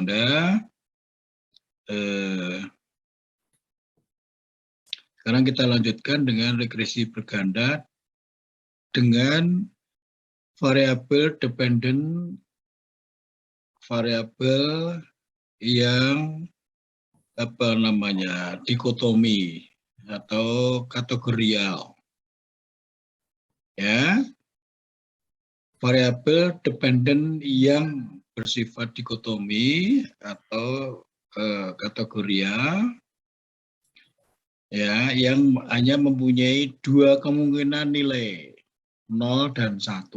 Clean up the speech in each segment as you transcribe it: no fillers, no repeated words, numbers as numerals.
berganda. Sekarang kita lanjutkan dengan regresi berganda dengan variabel dependent, variabel yang dikotomi atau kategorial. Ya, variabel dependent yang bersifat dikotomi atau kategorial, ya, yang hanya mempunyai dua kemungkinan nilai, 0 dan 1.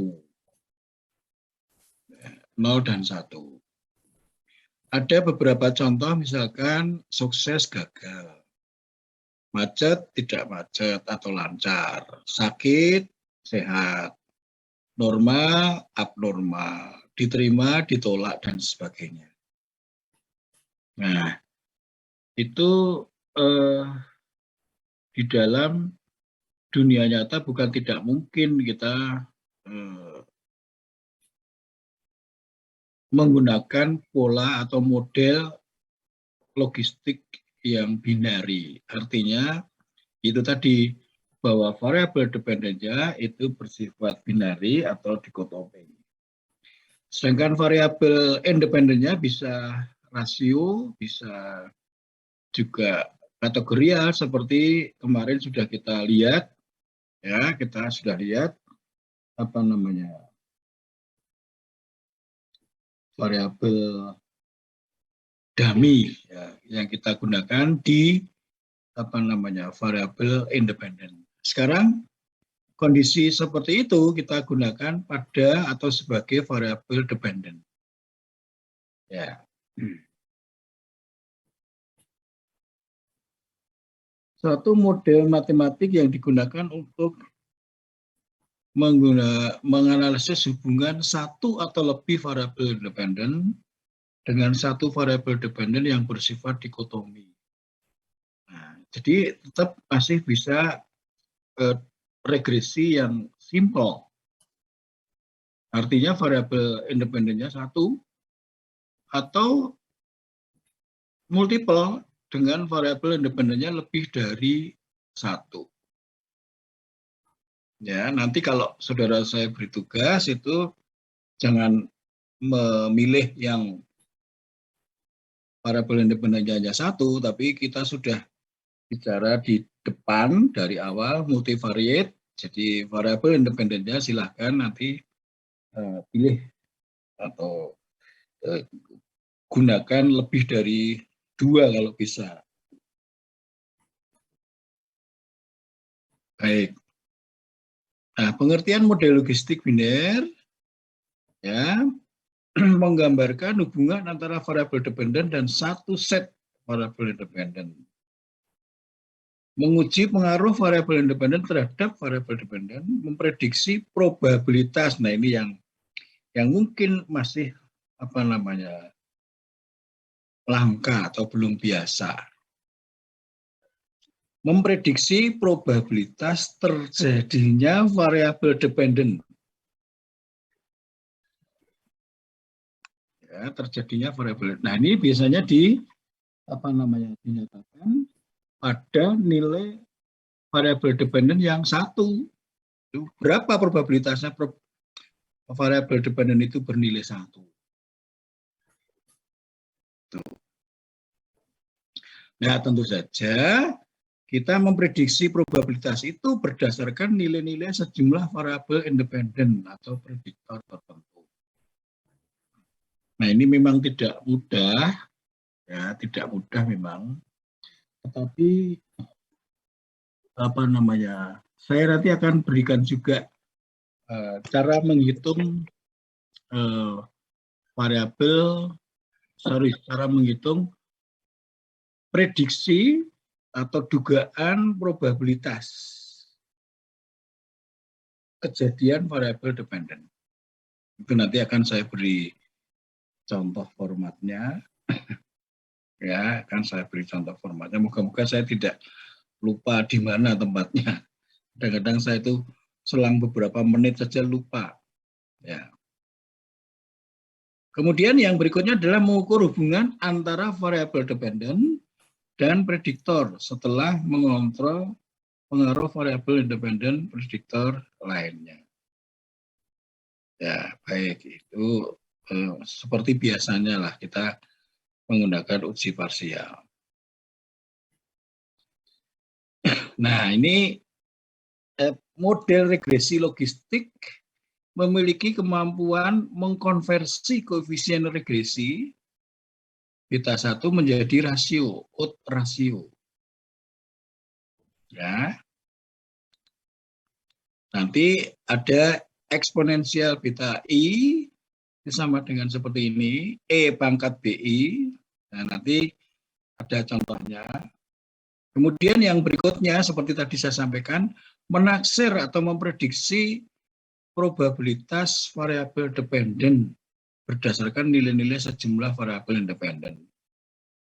0 dan 1. Ada beberapa contoh, misalkan sukses gagal, macet tidak macet atau lancar, sakit sehat, normal abnormal, diterima ditolak dan sebagainya. Nah, itu di dalam dunia nyata bukan tidak mungkin kita menggunakan pola atau model logistik yang binari. Artinya itu tadi, bahwa variabel dependennya itu bersifat binari atau dikotomi. Sedangkan variabel independennya bisa rasio, bisa juga kategorial seperti kemarin sudah kita lihat, ya, kita sudah lihat variabel dummy, ya, yang kita gunakan di variabel independen. Sekarang kondisi seperti itu kita gunakan pada atau sebagai variabel dependen. Ya. Suatu model matematik yang digunakan untuk menganalisis hubungan satu atau lebih variabel independen dengan satu variabel dependen yang bersifat dikotomi. Nah, jadi tetap masih bisa regresi yang simple. Artinya variabel independennya satu atau multiple dengan variabel independennya lebih dari satu. Ya, nanti kalau saudara saya beri tugas itu jangan memilih yang variabel independennya hanya satu, tapi kita sudah bicara di depan dari awal multivariate, jadi variabel independennya silahkan nanti pilih atau gunakan lebih dari 2 kalau bisa. Baik. Nah, pengertian model logistik biner, ya, menggambarkan hubungan antara variabel dependen dan satu set variabel independen. Menguji pengaruh variabel independen terhadap variabel dependen, memprediksi probabilitas. Nah, ini yang mungkin masih langka atau belum biasa. Memprediksi probabilitas terjadinya variabel dependen. Ya, terjadinya variabel. Nah, ini biasanya dinyatakan pada nilai variabel dependen yang satu. Berapa probabilitasnya variabel dependen itu bernilai satu? Nah, tentu saja kita memprediksi probabilitas itu berdasarkan nilai-nilai sejumlah variabel independen atau prediktor tertentu. Nah, ini memang tidak mudah, ya, tidak mudah memang. Tetapi saya nanti akan berikan juga cara menghitung cara menghitung prediksi atau dugaan probabilitas kejadian variabel dependen. Itu nanti akan saya beri contoh formatnya. Ya, akan saya beri contoh formatnya. Moga-moga saya tidak lupa di mana tempatnya. Kadang-kadang saya itu selang beberapa menit saja lupa. Ya. Kemudian yang berikutnya adalah mengukur hubungan antara variabel dependen dan prediktor setelah mengontrol pengaruh variabel independen prediktor lainnya. Ya, baik, itu seperti biasanya lah kita menggunakan uji parsial. Nah, ini model regresi logistik memiliki kemampuan mengkonversi koefisien regresi beta 1 menjadi rasio, odd rasio. Ya. Nanti ada eksponensial beta I sama dengan seperti ini, E pangkat BI. Nah, nanti ada contohnya. Kemudian yang berikutnya seperti tadi saya sampaikan, menaksir atau memprediksi probabilitas variabel dependen berdasarkan nilai-nilai sejumlah variabel independen.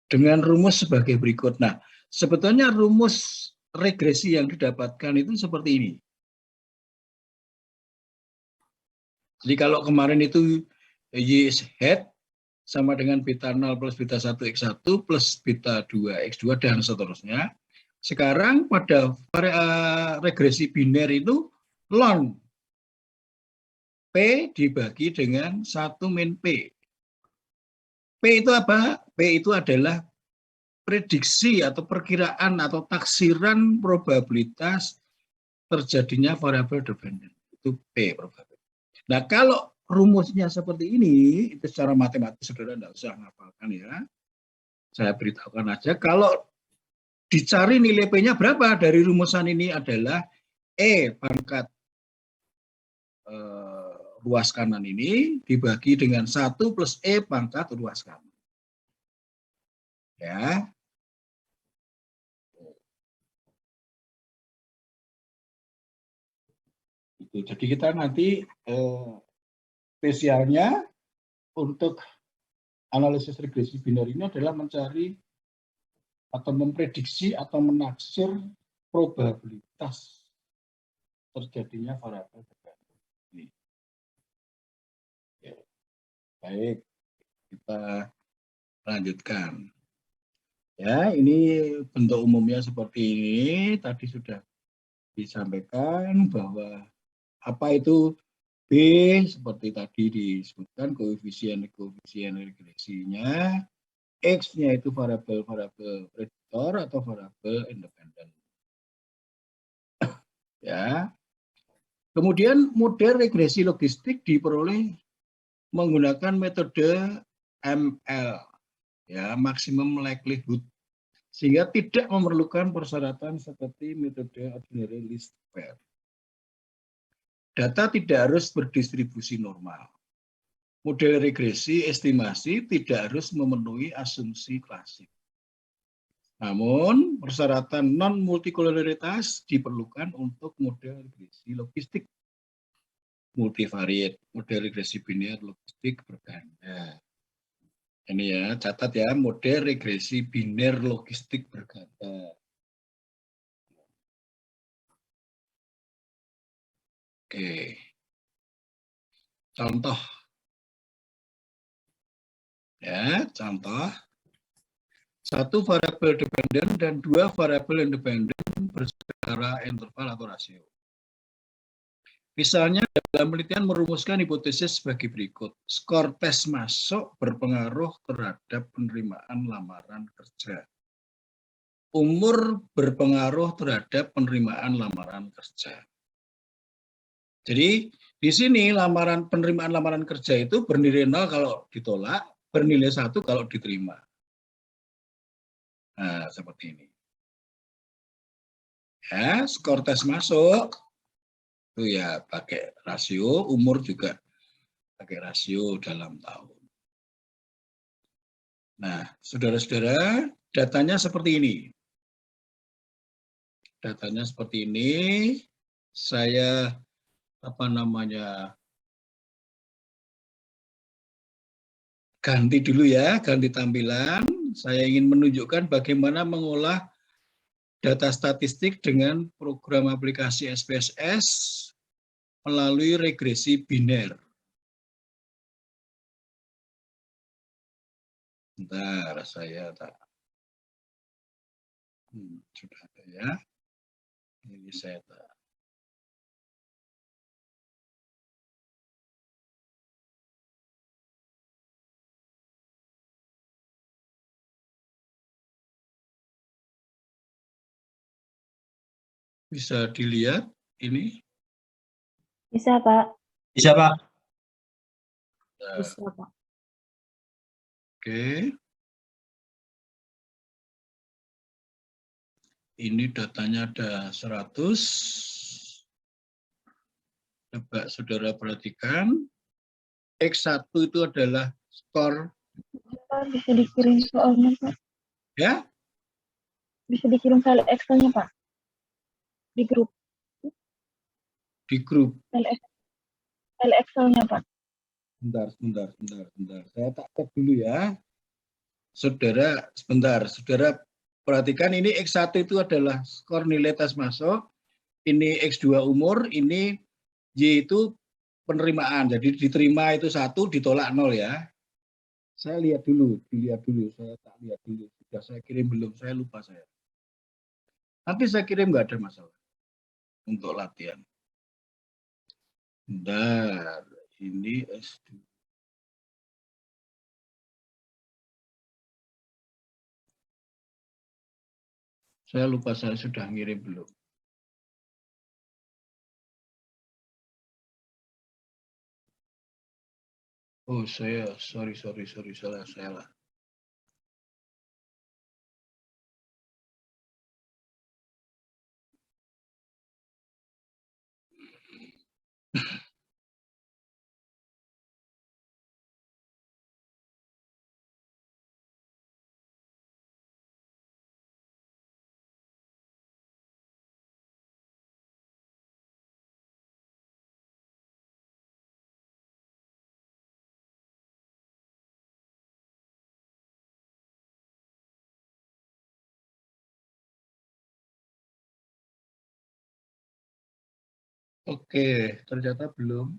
Dengan rumus sebagai berikut. Nah, sebetulnya rumus regresi yang didapatkan itu seperti ini. Jadi kalau kemarin itu Y hat sama dengan beta 0 plus beta 1 X1 plus beta 2 X2 dan seterusnya. Sekarang pada regresi biner itu ln P dibagi dengan 1 min P. P itu apa? P itu adalah prediksi atau perkiraan atau taksiran probabilitas terjadinya variabel dependen. Itu P probabilitas. Nah, kalau rumusnya seperti ini, itu secara matematis saudara tidak usah ngapalkan ya. Saya beritahukan aja, kalau dicari nilai P-nya berapa dari rumusan ini adalah E pangkat ruas kanan ini dibagi dengan 1 plus E pangkat ruas kanan. Ya. Jadi kita nanti spesialnya untuk analisis regresi biner ini adalah mencari atau memprediksi atau menaksir probabilitas terjadinya variabel dependen. Ya. Baik, kita lanjutkan. Ya, ini bentuk umumnya seperti ini. Tadi sudah disampaikan bahwa apa itu B, seperti tadi disebutkan koefisien regresinya, X-nya itu variabel prediktor atau variabel independen. Ya. Kemudian model regresi logistik diperoleh menggunakan metode ML, ya, maximum likelihood, sehingga tidak memerlukan persyaratan seperti metode ordinary least square. Data tidak harus berdistribusi normal. Model regresi estimasi tidak harus memenuhi asumsi klasik. Namun, persyaratan non-multikolorialitas diperlukan untuk model regresi logistik multivariate, model regresi biner logistik berganda. Ini ya, catat ya, model regresi biner logistik berganda. Oke. Contoh. Ya, contoh. 1 variabel dependen dan 2 variabel independen berskala interval atau rasio. Misalnya dalam penelitian merumuskan hipotesis sebagai berikut. Skor tes masuk berpengaruh terhadap penerimaan lamaran kerja. Umur berpengaruh terhadap penerimaan lamaran kerja. Jadi di sini penerimaan lamaran kerja itu bernilai 0 kalau ditolak, bernilai 1 kalau diterima. Nah, seperti ini. Ya, skor tes masuk itu ya pakai rasio, umur juga pakai rasio dalam tahun. Nah, saudara-saudara, datanya seperti ini. Datanya seperti ini. Saya ganti dulu ya, ganti tampilan. Saya ingin menunjukkan bagaimana mengolah data statistik dengan program aplikasi SPSS melalui regresi biner. Bentar, saya tak. Sudah ada ya. Ini saya tak. Bisa dilihat ini? Bisa, Pak. Bisa, Pak. Bisa, Pak. Oke. Ini datanya ada 100. Coba saudara perhatikan. X1 itu adalah skor. Pak, bisa dikirim soalnya, Pak. Ya? Bisa dikirim file Excel-nya, Pak. Di grup. Di grup. File Excel-nya, Pak. Sebentar. Saya tak cek dulu ya. Saudara, sebentar. Saudara perhatikan ini X1 itu adalah skor nilai tes masuk. Ini X2 umur, ini Y itu penerimaan. Jadi diterima itu 1, ditolak 0 ya. Saya lihat dulu, saya tak lihat dulu. Sudah saya kirim belum, saya lupa saya. Nanti saya kirim nggak ada masalah untuk latihan. Bentar, ini S2. Saya lupa saya sudah ngirim belum. Oh, sorry, salah. Oke, ternyata belum.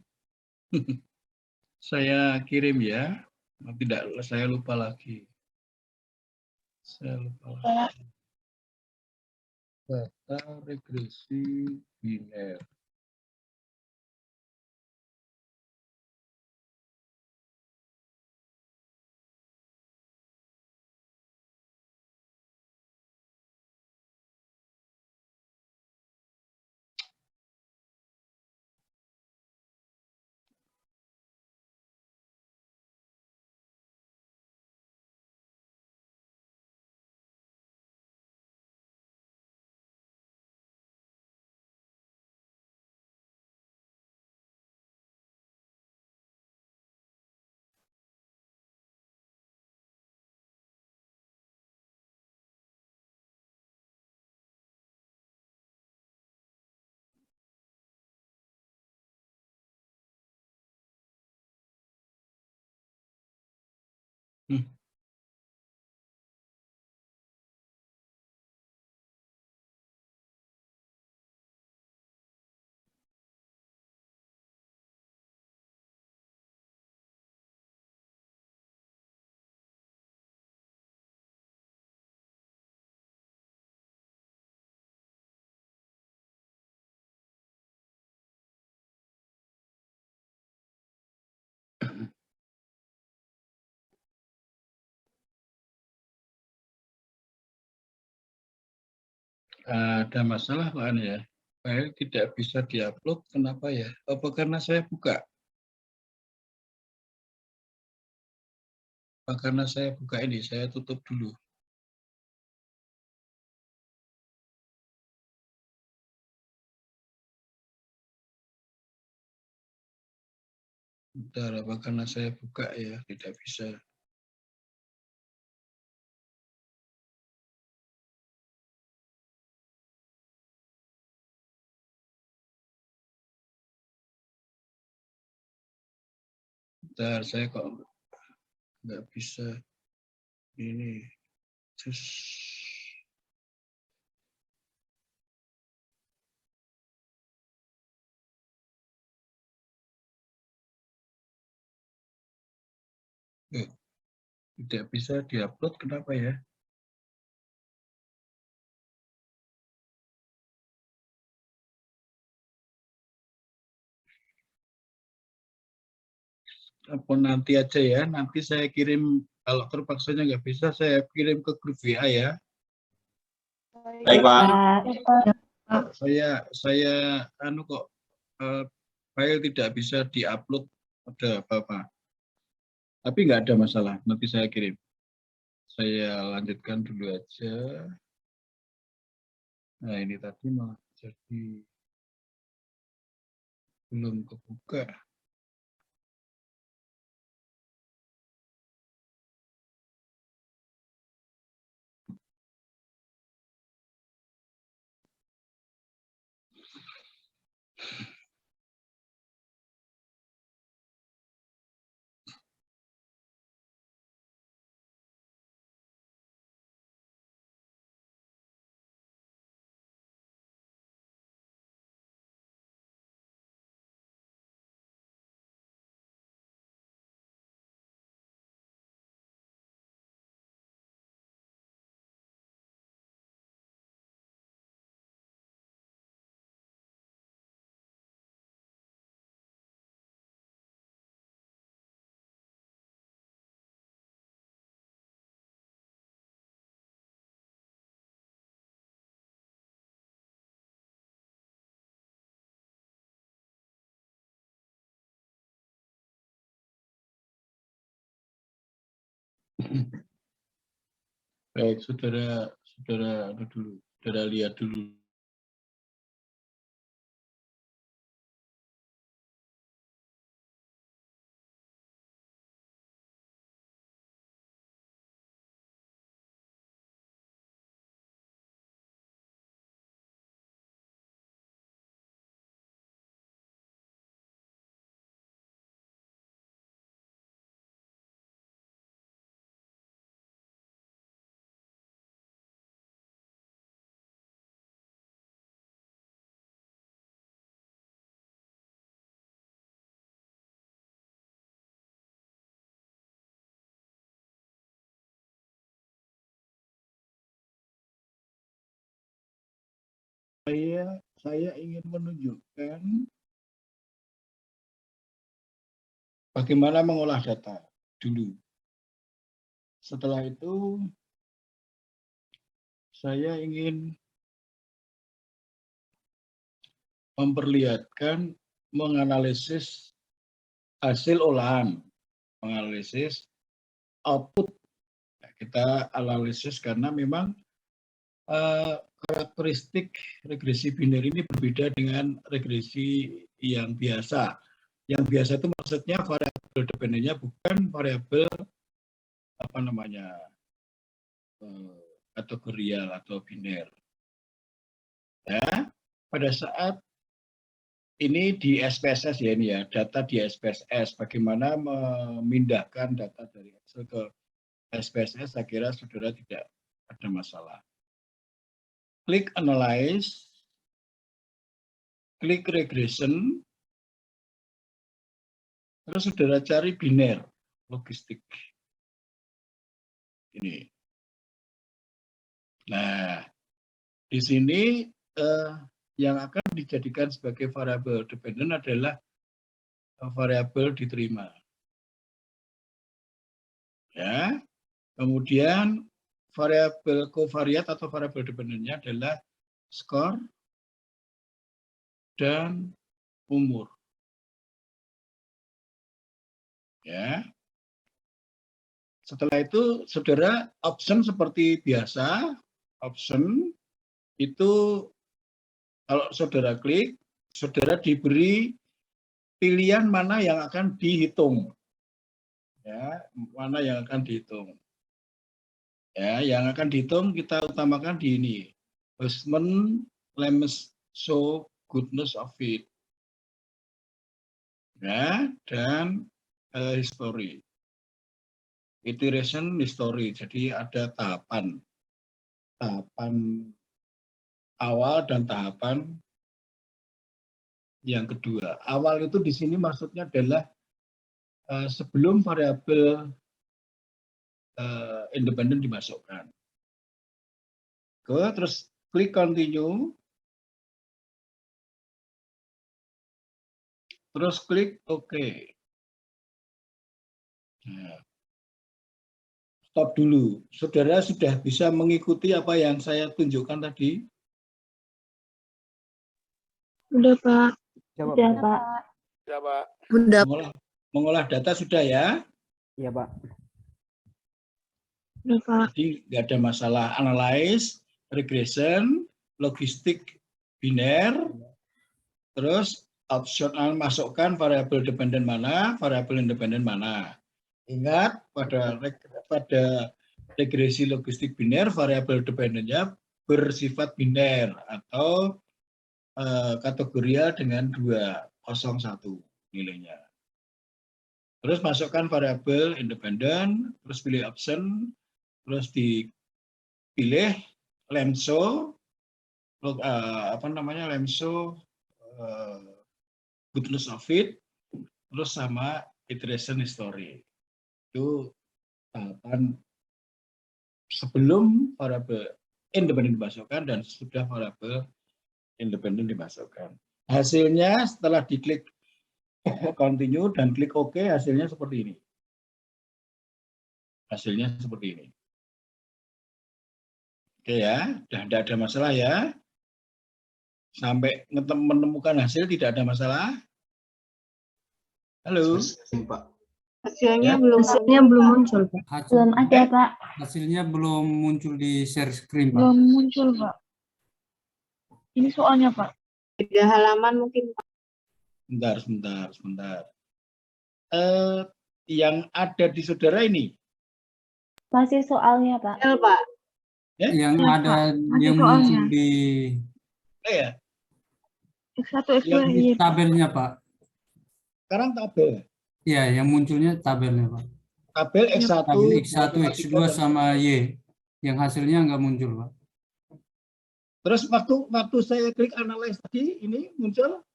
Saya kirim ya. Tidak, saya lupa lagi. Data regresi biner. Hmm. Ada masalah Pak An ya. File tidak bisa diupload. Kenapa ya? Apa karena saya buka? Apa karena saya buka ini? Saya tutup dulu. Bentar, apa karena saya buka ya? Tidak bisa. Bentar, saya kok nggak bisa. Ini. Terus. Tidak bisa diupload, kenapa ya? Apa nanti aja ya, nanti saya kirim, kalau terpaksanya nggak bisa, saya kirim ke grup WA ya. Baik, Pak. Ya, Pak. Saya kok file tidak bisa diupload, ada apa-apa. Tapi nggak ada masalah, nanti saya kirim. Saya lanjutkan dulu aja. Nah, ini tadi malah jadi belum kebuka. Baik, saudara lihat dulu. Saya ingin menunjukkan bagaimana mengolah data dulu. Setelah itu saya ingin memperlihatkan menganalisis hasil olahan, menganalisis output. Kita analisis karena memang karakteristik regresi biner ini berbeda dengan regresi yang biasa. Yang biasa itu maksudnya variabel dependennya bukan variabel kategorial atau biner. Ya, pada saat ini di SPSS ya, ini ya, data di SPSS, bagaimana memindahkan data dari Excel ke SPSS, saya kira saudara tidak ada masalah. Klik analyze, klik regression, terus saudara cari biner logistik. Ini. Nah, di sini yang akan dijadikan sebagai variabel dependent adalah variabel diterima. Ya, kemudian variabel covariat atau variabel dependennya adalah skor dan umur. Ya. Setelah itu saudara option seperti biasa, option itu kalau saudara klik, saudara diberi pilihan mana yang akan dihitung. Ya, mana yang akan dihitung. Ya, yang akan dihitung kita utamakan di ini. Basement, Lemons, show, goodness of it. Ya, dan history. Iteration history, jadi ada tahapan awal dan tahapan yang kedua. Awal itu di sini maksudnya adalah sebelum variabel independen dimasukkan. Terus klik continue. Terus klik OK. Nah, stop dulu. Saudara sudah bisa mengikuti apa yang saya tunjukkan tadi? Udah, Pak. Udah, Pak. Ya, Pak. Mengolah data sudah ya? Iya, Pak. Udah, Pak. Jadi nggak ada masalah. Analyze, regression, logistik biner, terus optional masukkan variabel dependen mana, variabel independen mana. Ingat pada regresi logistik biner, variabel dependennya bersifat biner atau kategorial dengan 201 nilainya. Terus masukkan variabel independen, terus pilih option, terus dipilih lemso, lemso goodness of it, terus sama iteration history. Itu tahapan sebelum variabel independen dimasukkan dan sudah variabel independen dimasukkan. Hasilnya setelah diklik continue dan klik OK, hasilnya seperti ini. Hasilnya seperti ini. Oke ya, sudah tidak ada masalah ya. Sampai menemukan hasil tidak ada masalah. Halo. Hasilnya Ya. belum muncul, Pak. Belum ada, Pak. Hasilnya belum muncul di share screen, Pak. Belum muncul, Pak. Ini soalnya, Pak. Beda halaman mungkin, Pak. Sebentar. Yang ada di saudara ini? Masih soalnya, Pak. Betul, Pak. Ya? Yang Ya, ada Pak. Masih yang soalnya. muncul di Ya. X1, X2, Yang di iya. tabelnya, Pak. Sekarang tabel. Iya, yang munculnya tabelnya, Pak. Tabel X1, Tabel X1, X2 sama Y. Yang hasilnya nggak muncul, Pak. Terus waktu saya klik analyze tadi, ini muncul?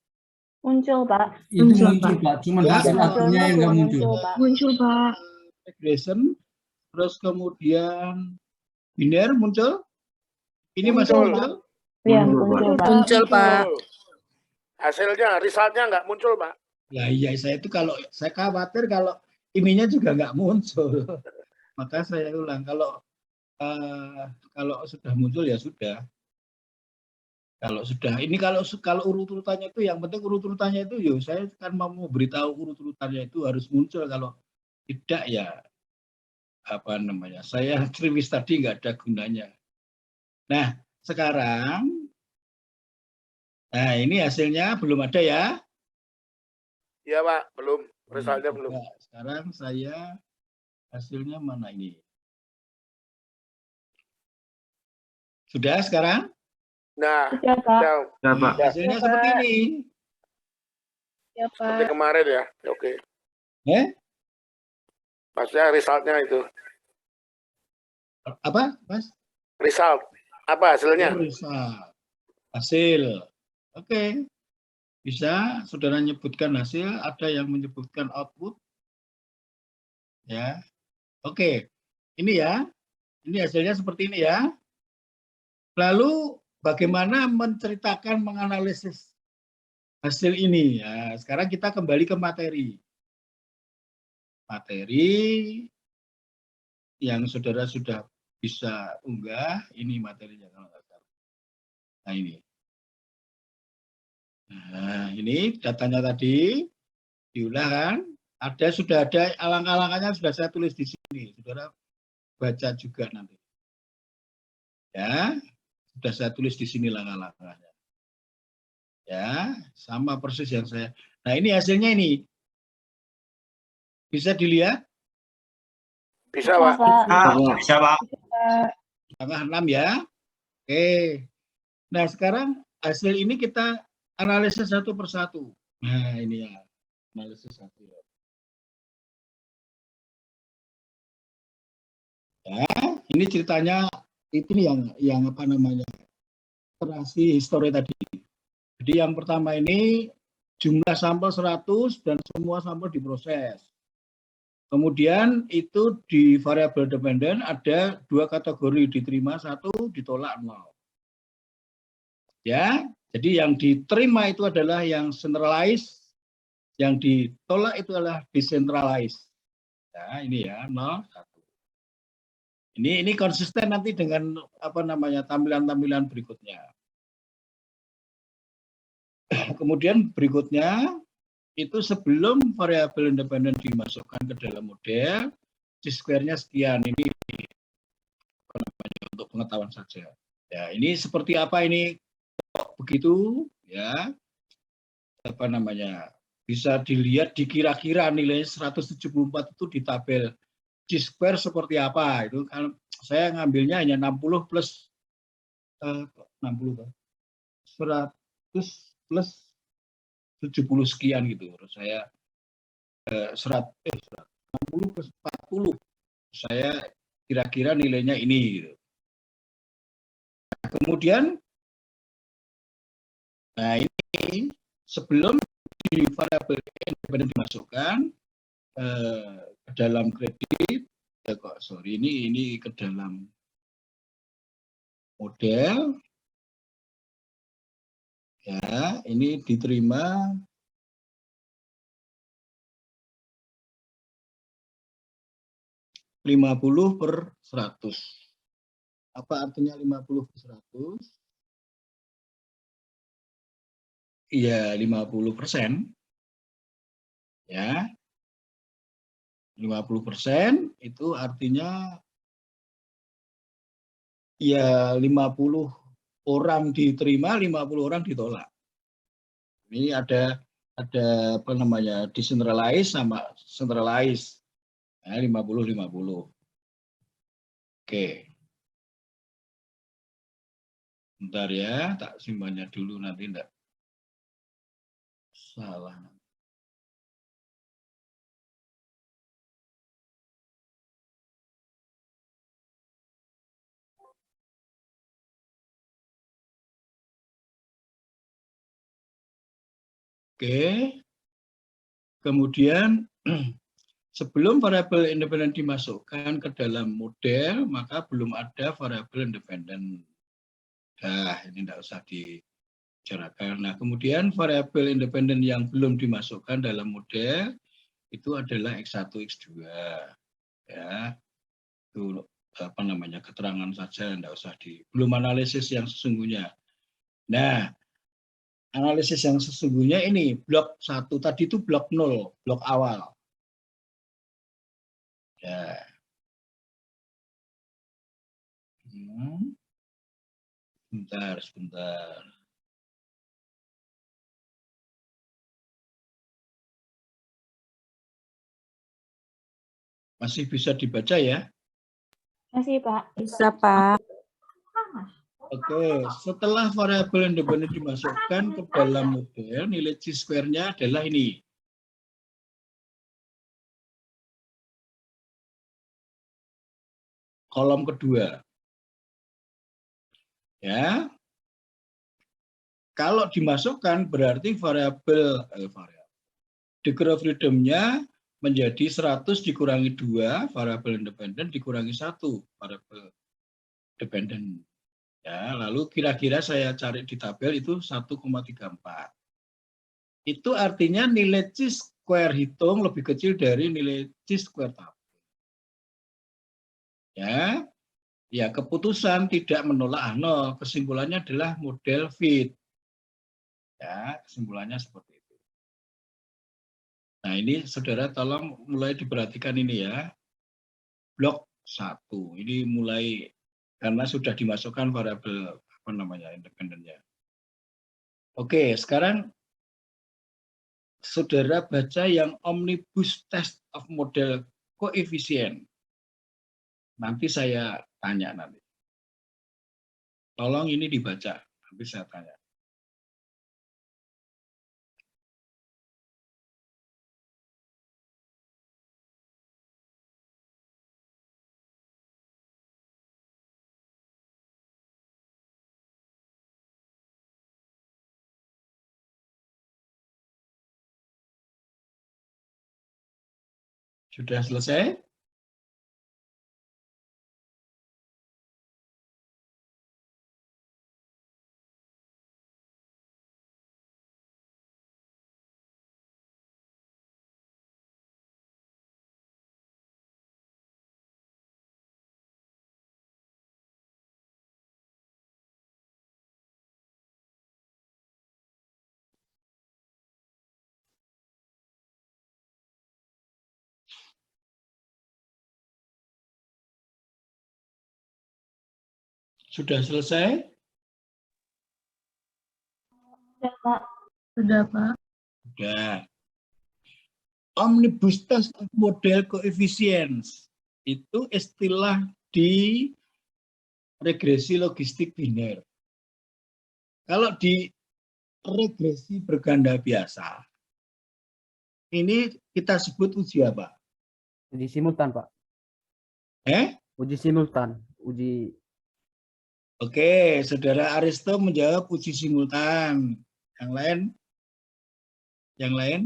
Muncul, Pak. Itu muncul, Pak. Cuman Ya, hasil hasilnya akhirnya yang nggak muncul. Pak. Muncul, Pak. Regression, terus kemudian biner muncul? Ini masih Muncul. muncul? Iya, muncul, Pak. Muncul, Pak. Hasilnya, resultnya nggak muncul, Pak. Ya iya, saya khawatir kalau ininya juga nggak muncul. Maka saya ulang, kalau sudah muncul ya sudah. Kalau sudah, ini kalau urut-urutannya itu, yang penting urut-urutannya itu, saya kan mau memberitahu urut-urutannya itu harus muncul. Kalau tidak ya, saya triwis tadi nggak ada gunanya. Nah, sekarang, ini hasilnya belum ada ya? Iya, Pak. Belum. Resultnya belum. Nah, sekarang saya hasilnya mana ini? Sudah sekarang? Nah, Sudah, Pak. ya, Hasilnya seperti ini. Ya, seperti Pak. kemarin ya. Oke. Maksudnya resultnya itu. Apa, Mas? Result. Apa hasilnya? Hasil. Oke. Bisa saudara menyebutkan hasil, ada yang menyebutkan output. Ya. Oke. Ini ya. Ini hasilnya seperti ini ya. Lalu bagaimana menceritakan, menganalisis hasil ini? Ya, sekarang kita kembali ke materi. Materi yang saudara sudah bisa unggah, ini materinya kalau nggak salah. Nah ini. Nah ini datanya tadi diulang kan? Sudah ada alangkah-alangkahnya sudah saya tulis di sini. Saudara baca juga nanti. Ya, sudah saya tulis di sini langkah-langkahnya. Ya, sama persis yang saya. Nah ini hasilnya ini. Bisa dilihat? Bisa, Pak. Bisa, Pak. Langkah 6 ya. Oke. Nah sekarang hasil ini kita analisis satu persatu. Nah ini ya, analisis satu. Ya, ini ceritanya ini yang apa namanya, iterasi histori tadi. Jadi yang pertama ini jumlah sampel 100 dan semua sampel diproses. Kemudian itu di variabel dependen ada 2 kategori, diterima 1, ditolak 0. Ya, jadi yang diterima itu adalah yang centralized, yang ditolak itu adalah decentralized. Ya, ini ya 0, 1. Ini konsisten nanti dengan tampilan-tampilan berikutnya. Kemudian berikutnya itu sebelum variabel independen dimasukkan ke dalam model, chi-square-nya sekian. Ini untuk pengetahuan saja. Ya, ini seperti apa ini begitu ya. Bisa dilihat dikira-kira nilai 174 itu di tabel chi-square seperti apa. Itu kan saya ngambilnya hanya 60 plus 60 100 plus 70 sekian gitu. Terus saya 60 plus 40. Saya kira-kira nilainya ini gitu. Nah, kemudian ini sebelum di variabel independen dimasukkan ke dalam kredit ini ke dalam model ya, ini diterima 50/100. Apa artinya 50/100? Iya, 50%. Ya. 50% itu artinya ya 50 orang diterima, 50 orang ditolak. Ini ada decentralized sama centralized. Ya, 50-50. Oke. Bentar ya, tak simpannya dulu nanti enggak salah. Oke. Kemudian sebelum variabel independen dimasukkan ke dalam model, maka belum ada variabel independen. Nah, ini tidak usah dibicarakan. Nah, kemudian variabel independen yang belum dimasukkan dalam model itu adalah X1, X2. Ya, itu keterangan saja, tidak usah belum analisis yang sesungguhnya. Nah, analisis yang sesungguhnya ini blok 1 tadi itu blok 0, blok awal. Ya. Sebentar. Masih bisa dibaca ya? Masih, Pak. Bisa, Pak. Oke, setelah variabel independen dimasukkan ke dalam model, nilai chi-square-nya adalah ini. Kolom kedua. Ya. Kalau dimasukkan berarti variabel degree of freedom-nya menjadi 100 dikurangi 2 variabel independen dikurangi 1 variabel dependen. Ya, lalu kira-kira saya cari di tabel itu 1,34. Itu artinya nilai chi-square hitung lebih kecil dari nilai chi-square tabel. Ya, keputusan tidak menolak 0. Kesimpulannya adalah model fit. Ya, kesimpulannya seperti itu. Nah, ini saudara tolong mulai diperhatikan ini ya. Blok 1. Ini mulai karena sudah dimasukkan variabel independennya. Oke, sekarang saudara baca yang omnibus test of model koefisien. Nanti saya tanya nanti. Tolong ini dibaca, nanti saya tanya. Sudah selesai? Sudah selesai? Sudah, Pak. Sudah, Pak. Sudah. Omnibus test of model coefficients itu istilah di regresi logistik biner. Kalau di regresi berganda biasa, ini kita sebut uji apa? Uji simultan, Pak. Uji simultan. Oke, Saudara Aristo menjawab uji simultan. Yang lain? Yang lain?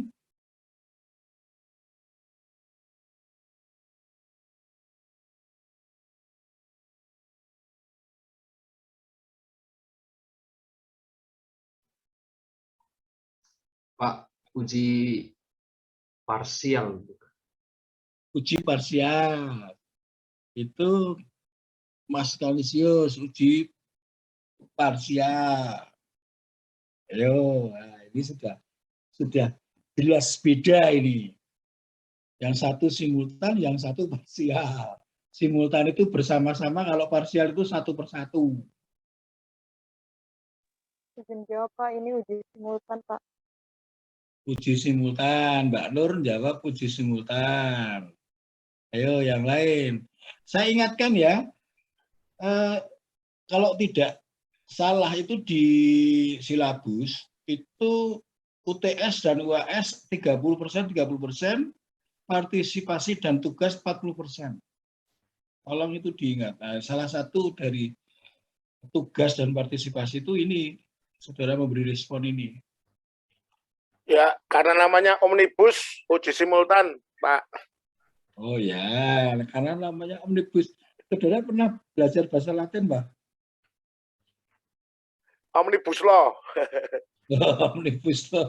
Pak, uji parsial. Uji parsial. Itu Mas Kalisius, uji parsial. Ayo, nah ini sudah jelas beda ini. Yang satu simultan, yang satu parsial. Simultan itu bersama-sama, kalau parsial itu satu persatu. Izin jawab, Pak. Ini uji simultan, Pak. Uji simultan, Mbak Nur jawab uji simultan. Ayo yang lain. Saya ingatkan ya, kalau tidak salah itu di silabus, itu UTS dan UAS 30%, 30%, partisipasi dan tugas 40%. Tolong itu diingat. Nah, salah satu dari tugas dan partisipasi itu ini, saudara memberi respon ini. Ya, karena namanya omnibus, uji simultan, Pak. Oh ya, karena namanya omnibus. Saudara pernah belajar bahasa Latin, Mbak? Omnibus law. Omnibus law.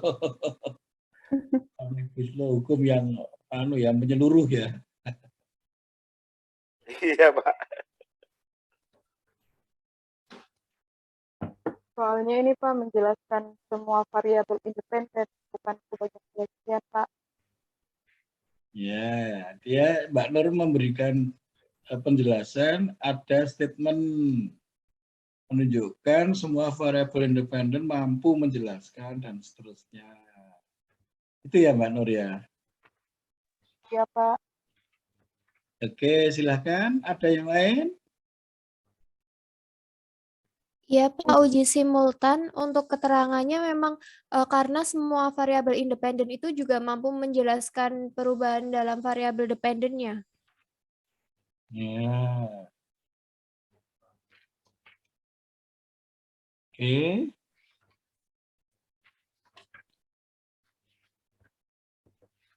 Omnibus law, hukum yang menyeluruh ya. Iya, Pak. Soalnya ini, Pak, menjelaskan semua variabel independen, bukan kebanyakan, Pak. Ya, dia Mbak Nur memberikan penjelasan, ada statement menunjukkan semua variabel independen mampu menjelaskan dan seterusnya. Itu ya Mbak Nur ya. Iya, Pak. Oke, silakan. Ada yang lain? Ya, Pak, uji simultan untuk keterangannya memang karena semua variabel independen itu juga mampu menjelaskan perubahan dalam variabel dependennya. Ya. Oke.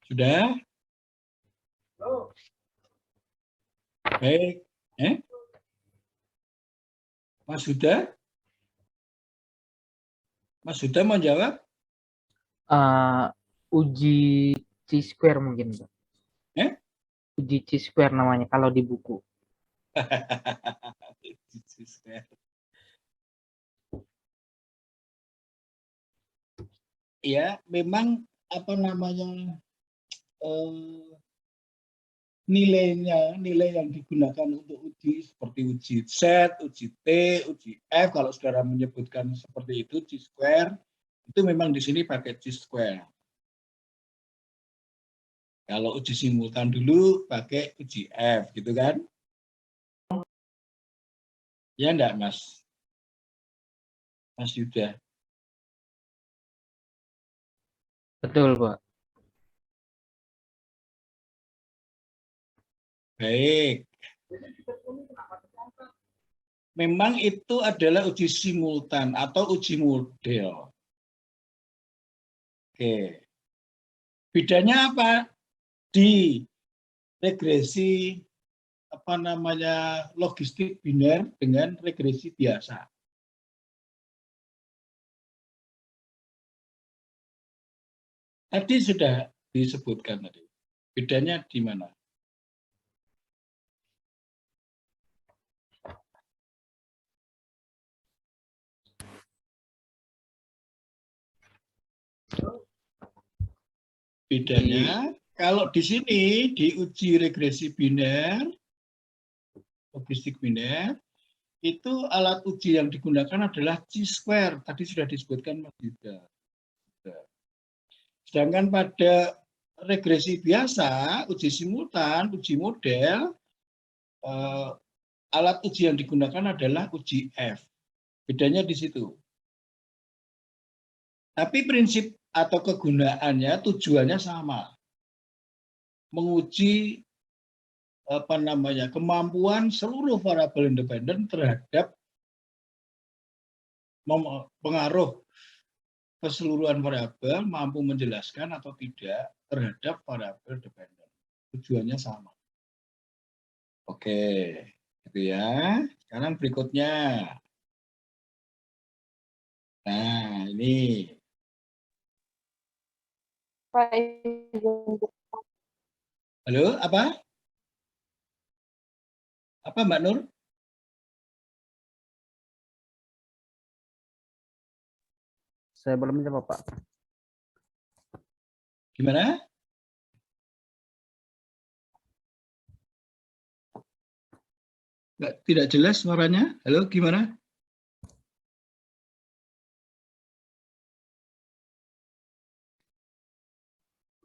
Sudah? Baik. Mas Huda? Mas Huda mau jawab? Uji C-square mungkin, Pak. Uji C-square namanya kalau di buku. Ya, memang nilai yang digunakan untuk uji seperti uji Z, uji T, uji F, kalau saudara menyebutkan seperti itu C-square, itu memang di sini pakai C-square. Kalau uji simultan dulu pakai uji F, gitu kan? Ya enggak, Mas? Mas Yuda? Betul, Pak. Baik. Memang itu adalah uji simultan atau uji model. Oke. Bedanya apa? Di regresi logistik biner dengan regresi biasa. Tadi sudah disebutkan tadi. Bedanya di mana? Bedanya kalau di sini diuji regresi biner, logistik biner, itu alat uji yang digunakan adalah chi-square. Tadi sudah disebutkan Mas Yuda. Sedangkan pada regresi biasa, uji simultan, uji model, alat uji yang digunakan adalah uji F. Bedanya di situ. Tapi prinsip atau kegunaannya, tujuannya sama. Menguji kemampuan seluruh variabel independen terhadap pengaruh keseluruhan variabel, mampu menjelaskan atau tidak terhadap variabel dependen. Tujuannya sama. Oke, gitu ya. Sekarang berikutnya. Nah, ini. Pak, izin. Halo, apa? Apa Mbak Nur? Saya belum menjawab, Pak. Gimana? Tidak jelas suaranya. Halo, gimana?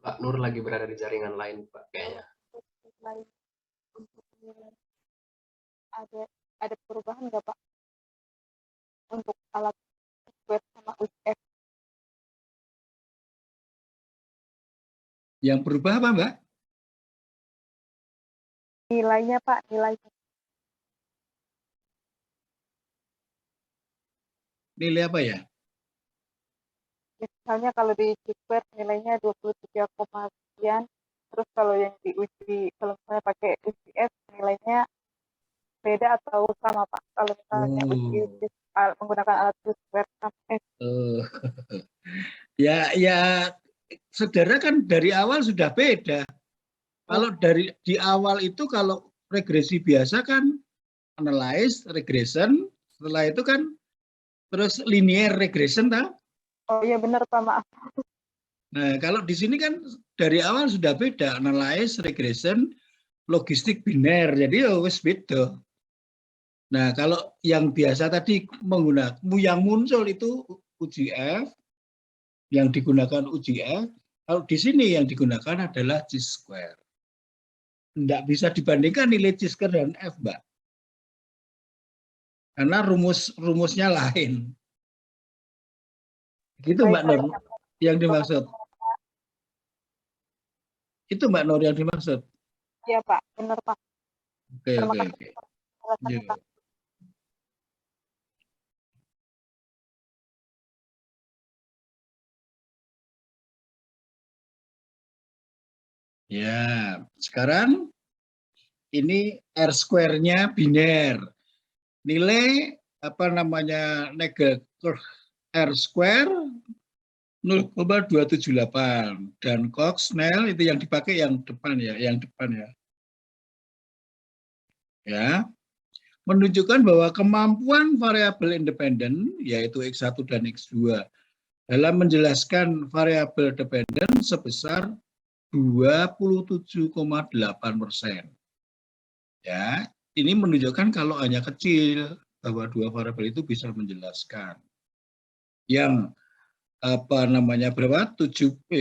Pak Nur lagi berada di jaringan lain, Pak, kayaknya. Ada perubahan nggak, Pak? Untuk alat web sama UF. Yang berubah apa, Mbak? Nilainya, Pak, nilainya. Nilai apa ya? Misalnya kalau di G-square nilainya 23, sekian, terus kalau yang diuji, kalau misalnya pakai UCS nilainya beda atau sama, Pak? Kalau misalnya uji menggunakan alat G-square sama Ya, saudara kan dari awal sudah beda. Kalau di awal itu kalau regresi biasa kan analyze, regression, setelah itu kan terus linear regression, tak? Oh iya benar, Pak, maaf. Nah, kalau di sini kan dari awal sudah beda, analyze, regression, logistik biner, jadi ya wis beda. Nah, kalau yang biasa tadi menggunakan, yang muncul itu uji F, yang digunakan uji F, kalau di sini yang digunakan adalah chi-square. Tidak bisa dibandingkan nilai chi-square dan F, Mbak. Karena rumusnya lain. Gitu Mbak Nur yang dimaksud. Itu Mbak Nur yang dimaksud. Iya, Pak, benar, Pak. Oke. Ya. Pak. Ya, sekarang ini R-square-nya biner. Nilai negatif R-square 0,278 dan Cox-Snell itu yang dipakai yang depan ya. Ya. Menunjukkan bahwa kemampuan variabel independen yaitu X1 dan X2 dalam menjelaskan variabel dependen sebesar 27,8%. Ya, ini menunjukkan kalau hanya kecil bahwa dua variabel itu bisa menjelaskan. Yang berapa? 7P.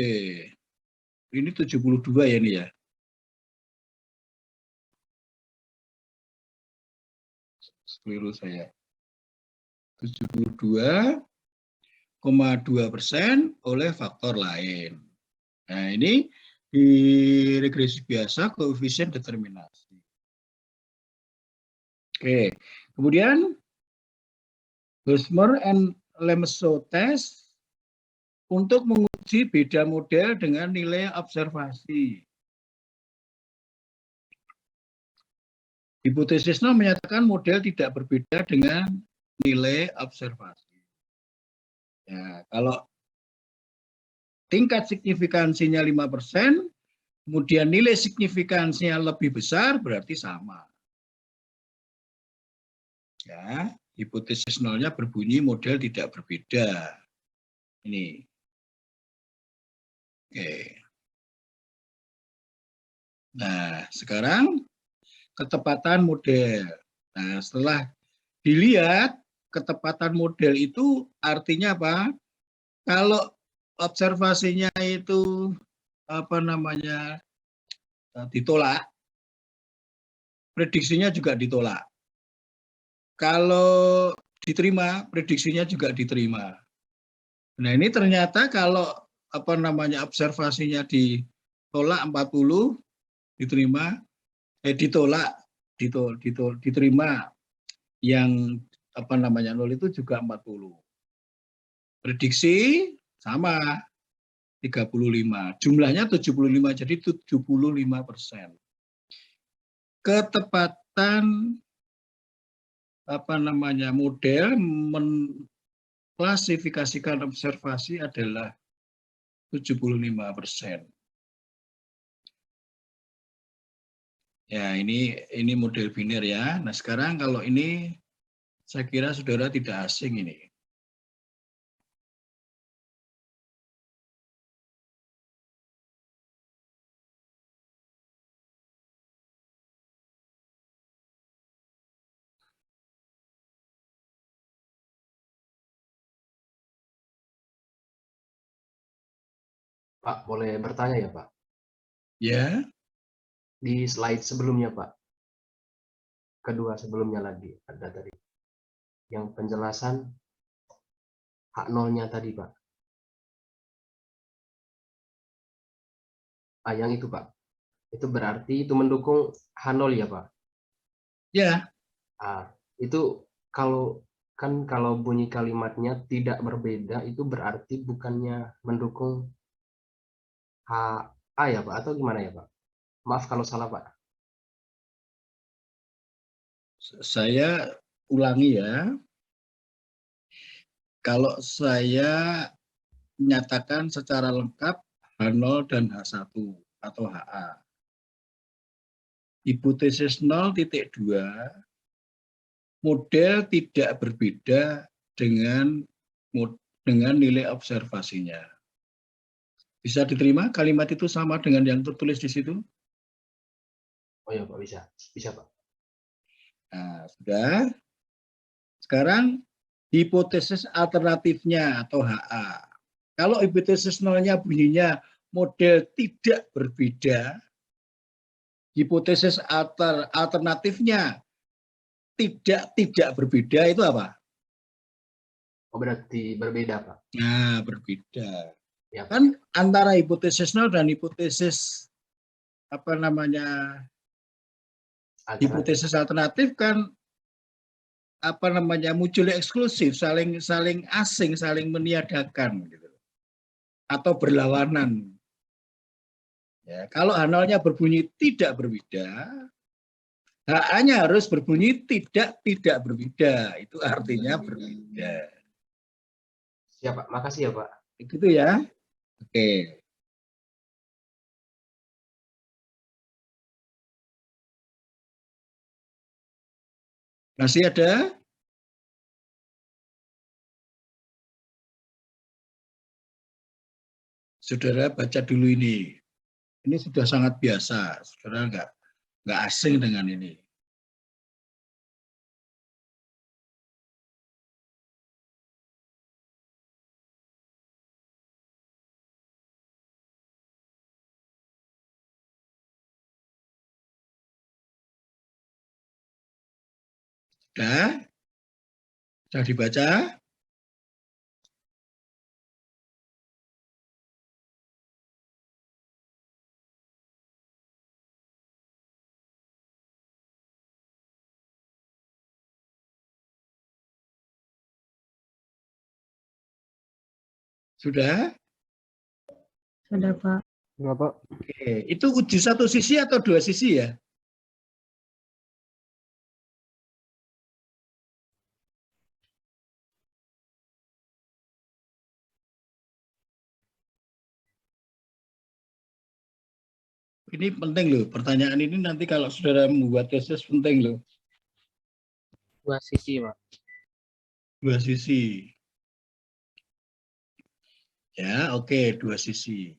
Ini 72 ya ini ya. Keliru saya. 72,2% oleh faktor lain. Nah, ini di regresi biasa koefisien determinasi. Oke, kemudian Husmer and Lemesot test untuk menguji beda model dengan nilai observasi. Hipotesis nol menyatakan model tidak berbeda dengan nilai observasi. Ya, kalau tingkat signifikansinya 5%, kemudian nilai signifikansinya lebih besar, berarti sama. Ya, hipotesis nolnya berbunyi model tidak berbeda. Ini. Oke. Nah, sekarang ketepatan model. Nah, setelah dilihat ketepatan model itu artinya apa? Kalau observasinya itu ditolak, prediksinya juga ditolak. Kalau diterima, prediksinya juga diterima. Nah, ini ternyata kalau observasinya ditolak 40, diterima, diterima yang 0 itu juga 40. Prediksi sama 35. Jumlahnya 75, jadi 75%. Ketepatan model mengklasifikasikan observasi adalah 75%. Ya, ini model biner ya. Nah, sekarang kalau ini saya kira saudara tidak asing ini. Pak, boleh bertanya ya, Pak? Ya. Di slide sebelumnya, Pak. Kedua sebelumnya lagi ada tadi. Yang penjelasan hak nolnya tadi, Pak. Yang itu, Pak. Itu berarti itu mendukung H0 ya, Pak? Ya. Itu kalau bunyi kalimatnya tidak berbeda, itu berarti bukannya mendukung HA ya, Pak? Atau gimana ya, Pak? Maaf kalau salah, Pak. Saya ulangi ya. Kalau saya menyatakan secara lengkap H0 dan H1 atau HA. Hipotesis 0.2 model tidak berbeda dengan nilai observasinya. Bisa diterima kalimat itu sama dengan yang tertulis di situ? Oh ya, Pak, bisa. Bisa, Pak. Nah, sudah. Sekarang hipotesis alternatifnya atau HA. Kalau hipotesis nolnya bunyinya model tidak berbeda, hipotesis alternatifnya tidak berbeda, itu apa? Oh, berarti berbeda, Pak. Nah, berbeda. Ya, Pak. Kan antara hipotesis nol dan hipotesis hipotesis alternatif kan muncul eksklusif, saling asing, saling meniadakan gitu. Atau berlawanan. Ya, kalau H0-nya berbunyi tidak berbeda, HA-nya harus berbunyi tidak berbeda. Itu artinya berbeda. Siap, Pak. Makasih ya, Pak. Gitu ya. Oke. Masih ada? Saudara baca dulu ini. Ini sudah sangat biasa. Saudara nggak asing dengan ini. Sudah dibaca? Sudah? Sudah, Pak. Sudah, Pak. Oke, itu uji satu sisi atau dua sisi ya? Ini penting loh, pertanyaan ini nanti kalau saudara membuat tesis penting loh. Dua sisi, Pak. Dua sisi. Ya, oke, dua sisi.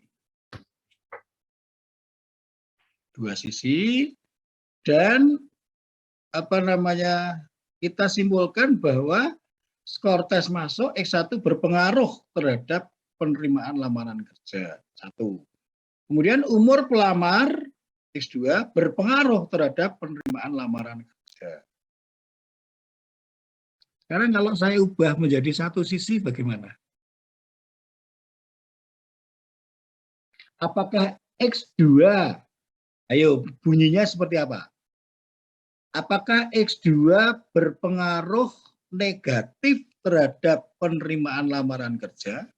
Dua sisi dan apa namanya? Kita simpulkan bahwa skor tes masuk X1 berpengaruh terhadap penerimaan lamaran kerja. 1. Kemudian umur pelamar X2 berpengaruh terhadap penerimaan lamaran kerja. Sekarang kalau saya ubah menjadi satu sisi bagaimana? Apakah X2, ayo bunyinya seperti apa? Apakah X2 berpengaruh negatif terhadap penerimaan lamaran kerja?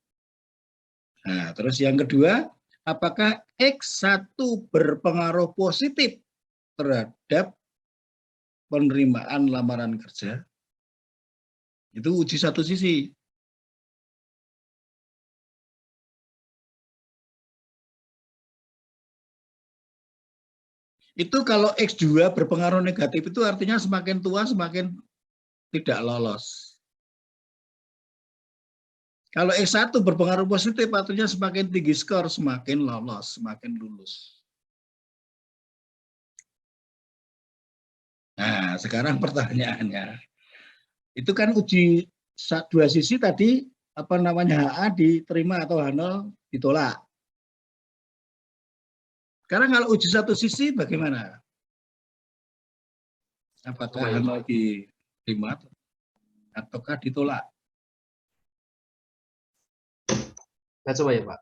Nah, terus yang kedua, apakah X1 berpengaruh positif terhadap penerimaan lamaran kerja? Itu uji satu sisi. Itu kalau X2 berpengaruh negatif itu artinya semakin tua semakin tidak lolos. Kalau X1 berpengaruh positif artinya semakin tinggi skor semakin lolos, semakin lulus. Nah, sekarang pertanyaannya. Itu kan uji dua sisi tadi apa namanya HA diterima atau H0 ditolak. Sekarang kalau uji satu sisi bagaimana? Apakah H0 diterima ataukah ditolak? Saya coba ya Pak.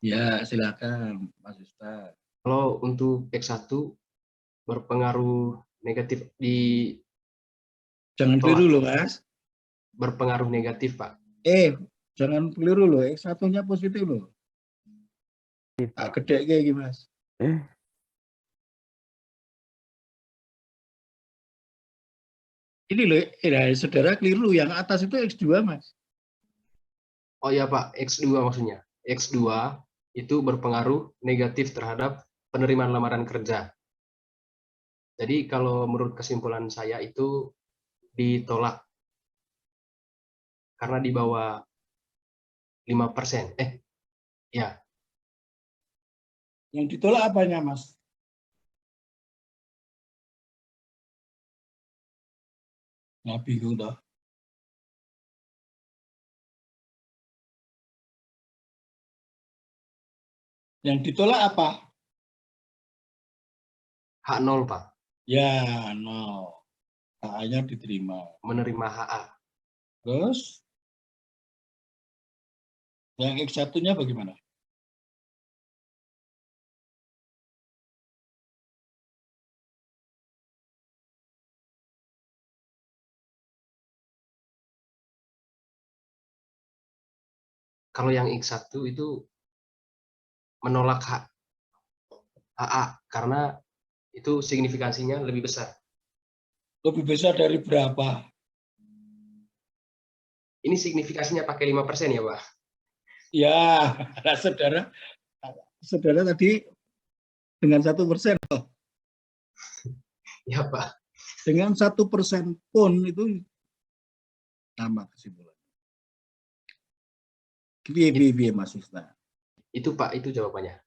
Ya silakan Mas Ustaz. Kalau untuk X1 berpengaruh negatif di Jangan keliru loh Mas. Berpengaruh negatif Pak. Jangan keliru loh, X1-nya positif loh. Tak gede kayak gimana Mas? Ini loh, saudara keliru, yang atas itu X2 Mas. Oh ya Pak, X2 maksudnya. X2 itu berpengaruh negatif terhadap penerimaan lamaran kerja. Jadi kalau menurut kesimpulan saya itu ditolak. Karena di bawah 5%. Ya. Yang ditolak apanya Mas? Nggak bingung toh. Yang ditolak apa? H0 Pak. Ya, 0. HA-nya diterima. Menerima HA. Terus? Yang X1-nya bagaimana? Kalau yang X1 itu menolak HA karena itu signifikansinya lebih besar. Lebih besar dari berapa? Ini signifikasinya pakai 5% ya Pak? Ya, saudara tadi dengan 1%. Ya Pak. Dengan 1% pun itu sama kesimpulan. Biar Mas Ustaz. Itu Pak, itu jawabannya.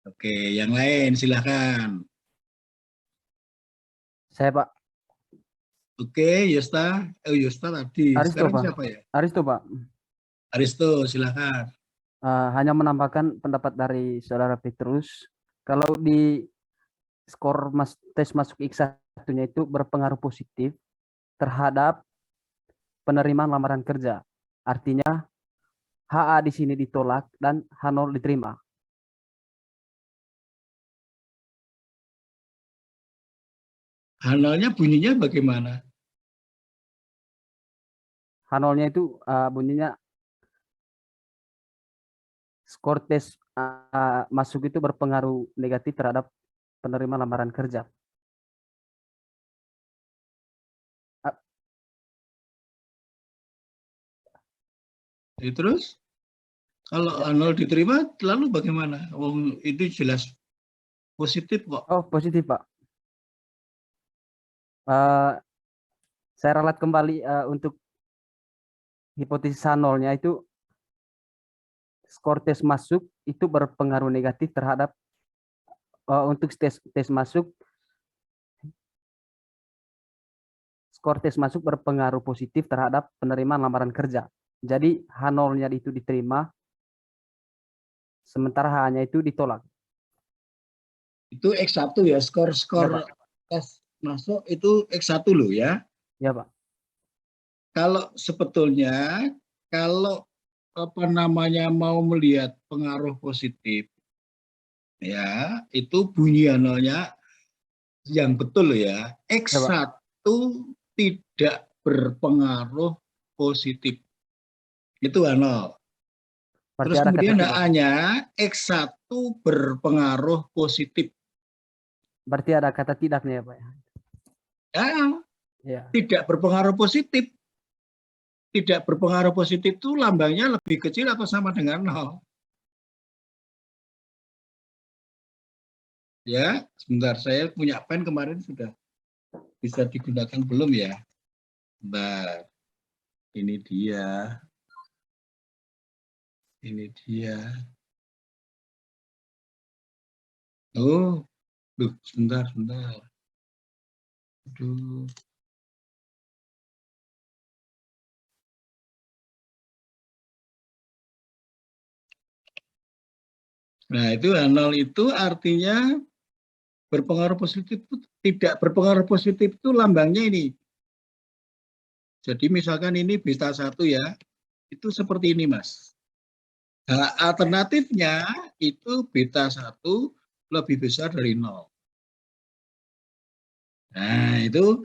Oke, yang lain silahkan. Saya Pak. Oke, Yosta. Yosta tadi. Aristo, Sekarang Pak. siapa ya? Aristo Pak. Aristo, silahkan. Hanya menambahkan pendapat dari Saudara Petrus. Kalau di skor tes masuk X1-nya itu berpengaruh positif terhadap penerimaan lamaran kerja. Artinya HA di sini ditolak dan H0 diterima. H0-nya bunyinya bagaimana? H0-nya itu bunyinya skor tes masuk itu berpengaruh negatif terhadap penerima lamaran kerja. Terus kalau H0 diterima lalu bagaimana? Itu jelas Positif kok. Oh, positif, Pak. Saya ralat kembali untuk hipotesis H0-nya itu skor tes masuk itu berpengaruh negatif terhadap untuk tes masuk, skor tes masuk berpengaruh positif terhadap penerimaan lamaran kerja. Jadi H0-nya itu diterima, sementara H-nya itu ditolak. Itu X1 ya, skor Ya, Pak. tes masuk itu X1 loh ya. Ya, Pak. Kalau sebetulnya kalau mau melihat pengaruh positif ya, itu bunyi H0-nya yang betul ya. X1 tidak berpengaruh positif. Itu H0. Berarti Terus ada kemudian kata tidak. A-nya X1 berpengaruh positif. Berarti ada kata tidaknya ya, Pak. Ya, tidak berpengaruh positif. Tidak berpengaruh positif itu lambangnya lebih kecil atau sama dengan 0. Ya, sebentar, saya punya pen kemarin sudah bisa digunakan belum ya? Bentar, ini dia. Ini dia. Oh, duh, sebentar. Aduh. Nah, itu H0 itu artinya berpengaruh positif, tidak berpengaruh positif itu lambangnya ini. Jadi misalkan ini beta 1 ya, itu seperti ini Mas. Nah, alternatifnya itu beta 1 lebih besar dari 0. Nah, itu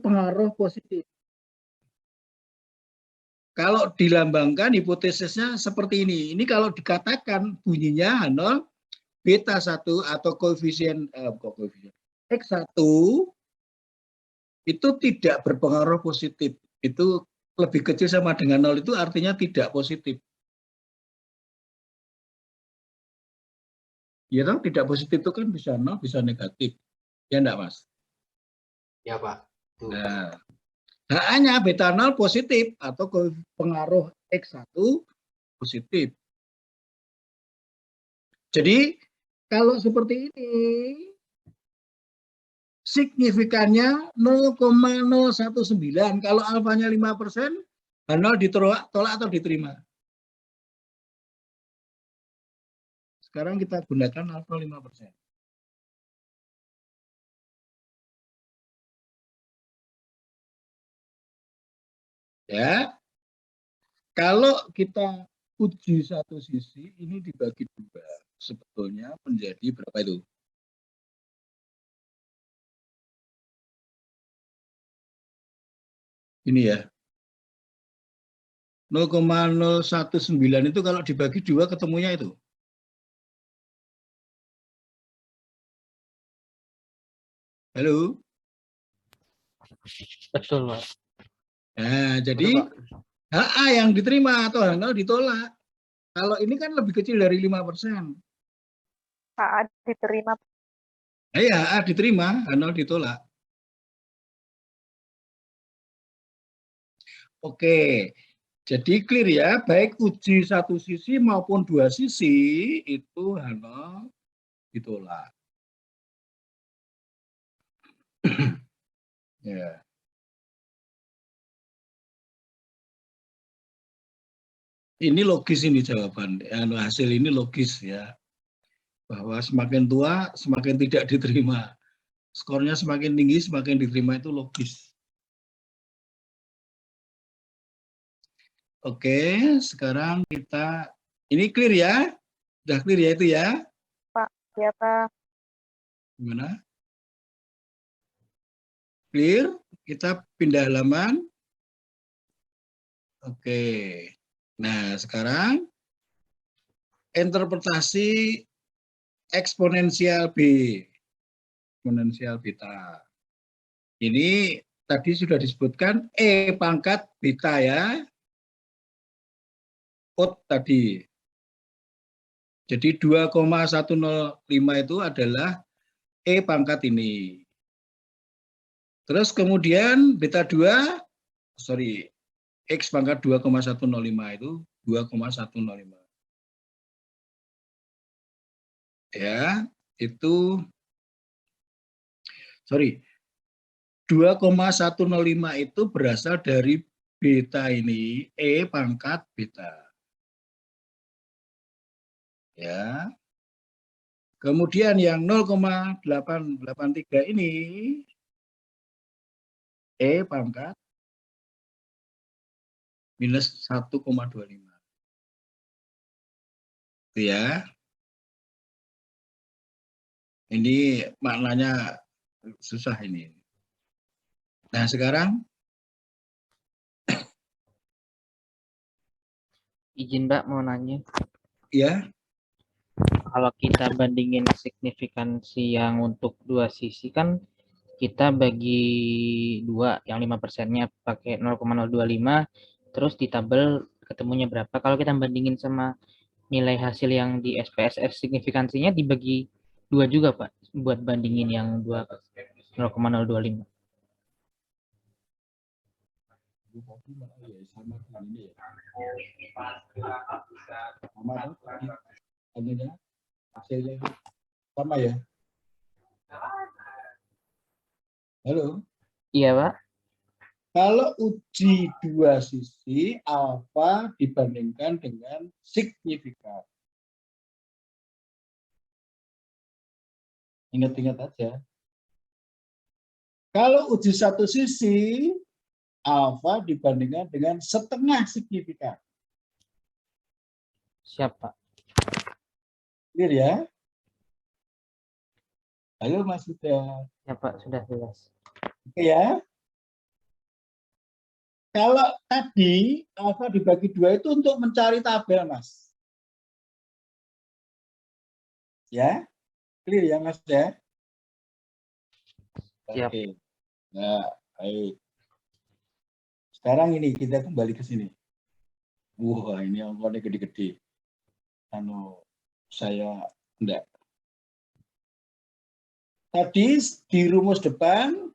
pengaruh positif. Kalau dilambangkan hipotesisnya seperti ini. Ini kalau dikatakan bunyinya H0 beta 1 atau koefisien X1 itu tidak berpengaruh positif. Itu lebih kecil sama dengan 0 itu artinya tidak positif. Ya kan tidak positif itu kan bisa 0, bisa negatif. Ya enggak, Mas? Ya, Pak. Tuh. Nah, HA-nya beta 0 positif atau pengaruh X1 positif. Jadi kalau seperti ini signifikannya 0,019. Kalau alfanya 5%, H0 ditolak atau diterima. Sekarang kita gunakan alfa 5%. Ya. Kalau kita uji satu sisi, ini dibagi dua. Sebetulnya menjadi berapa itu? Ini ya. 0,019 itu kalau dibagi dua ketemunya itu. Halo? Betul, Pak. Nah, jadi HA yang diterima atau H0 ditolak. Kalau ini kan lebih kecil dari 5%. HA diterima. Ya, HA diterima, H0 ditolak. Oke, jadi clear ya, baik uji satu sisi maupun dua sisi itu H0 ditolak. Ya. Ini logis ini jawaban, hasil ini logis ya, bahwa semakin tua semakin tidak diterima, skornya semakin tinggi semakin diterima, itu logis. Oke, sekarang kita, ini clear ya, sudah clear ya itu ya? Pak, ya Pak. Gimana? Clear? Kita pindah halaman. Oke. Nah, sekarang interpretasi eksponensial B. Eksponensial beta. Ini tadi sudah disebutkan E pangkat beta ya. Out tadi. Jadi 2,105 itu adalah E pangkat ini. Terus kemudian beta 2, sorry, X pangkat 2,105 itu 2,105. Ya, itu, sorry, 2,105 itu berasal dari beta ini, E pangkat beta. Ya. Kemudian yang 0,883 ini E pangkat minus 1,25. Itu ya. Ini maknanya susah ini. Nah, sekarang Izin Mbak mau nanya. ya, Kalau kita bandingin signifikansi yang untuk dua sisi kan kita bagi dua, yang 5%-nya pakai 0,025, terus ditabel ketemunya berapa. Kalau kita bandingin sama nilai hasil yang di SPSS, signifikansinya dibagi dua juga, Pak, buat bandingin yang 0,025. hasilnya sama ya. Halo. Iya, Pak. Kalau uji dua sisi, alfa dibandingkan dengan signifikan. Ingat-ingat aja. Kalau uji satu sisi, alfa dibandingkan dengan setengah signifikan. Siapa? Clear ya? Halo Mas Yuda. Ya, Pak, sudah jelas. Oke ya. Kalau tadi alfa dibagi 2 itu untuk mencari tabel, Mas. Ya? Clear ya, Mas ya? Siap. Oke. Nah, baik. Sekarang ini kita kembali ke sini. Wah, ini angkanya gede-gede. Saya enggak. Tadi di rumus depan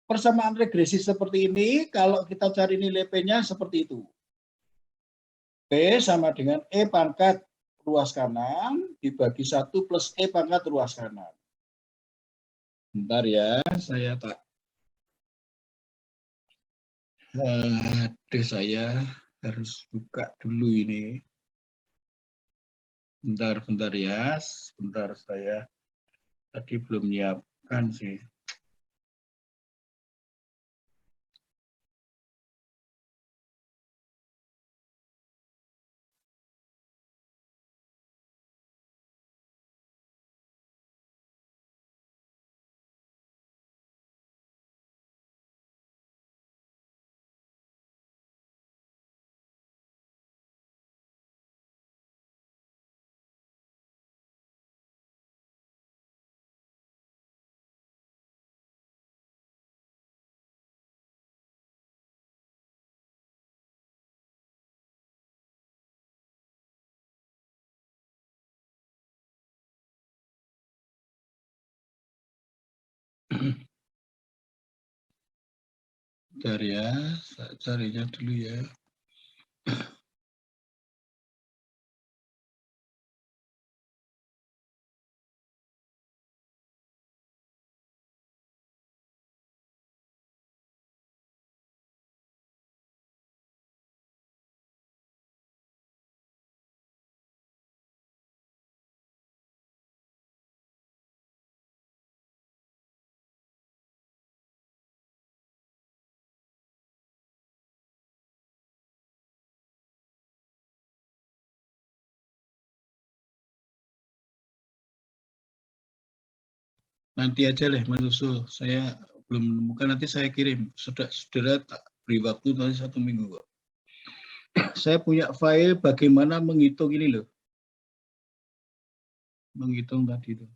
persamaan regresi seperti ini, kalau kita cari nilai P-nya seperti itu. P sama dengan E pangkat ruas kanan dibagi 1 plus E pangkat ruas kanan. Bentar ya, saya tak. Saya harus buka dulu ini. Bentar ya, sebentar saya tadi belum menyiapkan sih. Bentar ya, saya carinya dulu ya. Nanti aja lah menyusul. Saya belum menemukan, nanti saya kirim. Saudara tak beri waktu nanti 1 minggu kok. Saya punya file bagaimana menghitung ini loh. Menghitung tadi itu.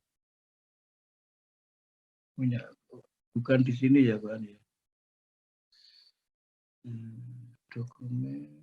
Punya, bukan di sini ya Pak. Ya. Dokumen.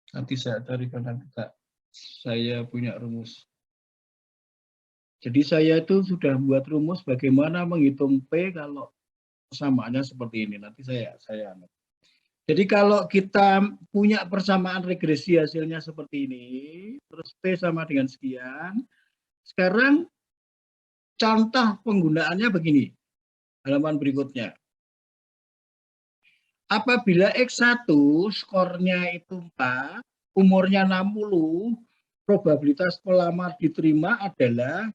Nanti saya carikan nanti Kak. Saya punya rumus. Jadi saya itu sudah buat rumus bagaimana menghitung P kalau persamaannya seperti ini. Nanti saya. Jadi kalau kita punya persamaan regresi hasilnya seperti ini, terus P sama dengan sekian. Sekarang contoh penggunaannya begini. Halaman berikutnya. Apabila X1 skornya itu 4, umurnya 60, probabilitas pelamar diterima adalah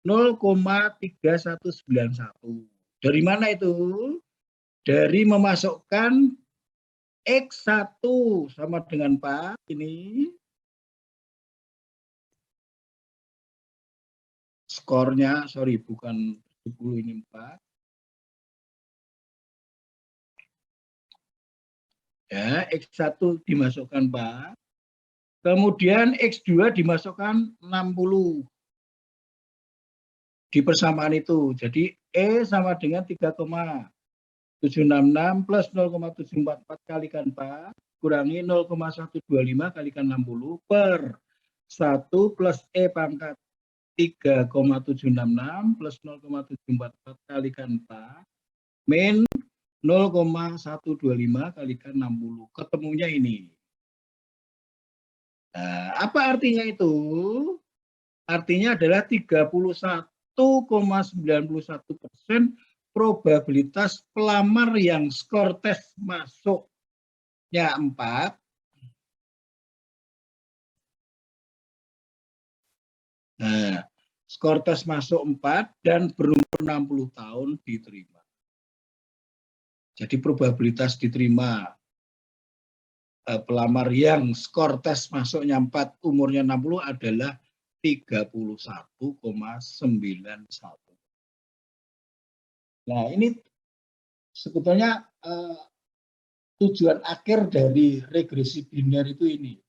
0,3191. Dari mana itu? Dari memasukkan X1 sama dengan 4 ini. Skornya, sorry, bukan 10 ini 4. Ya, X1 dimasukkan 4. Kemudian X2 dimasukkan 60. Di persamaan itu. Jadi E sama dengan 3,766 plus 0,744 kalikan 4 kurangi 0,125 kalikan 60 per 1 plus E pangkat 3,766 plus 0,744 kalikan 4 min 0,125 kalikan 60. Ketemunya ini. Nah, apa artinya itu? Artinya adalah 31,91% probabilitas pelamar yang skor tes masuknya 4 Nah, skor tes masuk 4 dan berumur 60 tahun diterima. Jadi probabilitas diterima pelamar yang skor tes masuknya 4, umurnya 60 adalah 31,91. Nah, ini sebetulnya tujuan akhir dari regresi biner itu ini.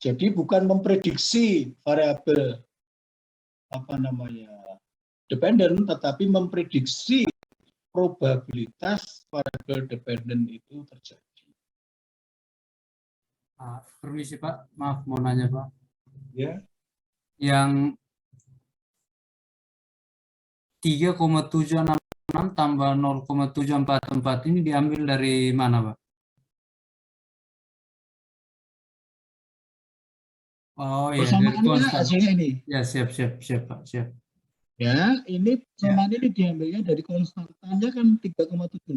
Jadi bukan memprediksi variabel dependen, tetapi memprediksi probabilitas variabel dependen itu terjadi. Permisi Pak, maaf mau nanya Pak. Ya. Yang 3,766 tambah 0,744 ini diambil dari mana Pak? Oh iya, dari Persamaannya konstan. hasilnya ini. Ya, siap Pak, siap. Ya, ini persamaan ini diambilnya dari konstantannya kan 3,76.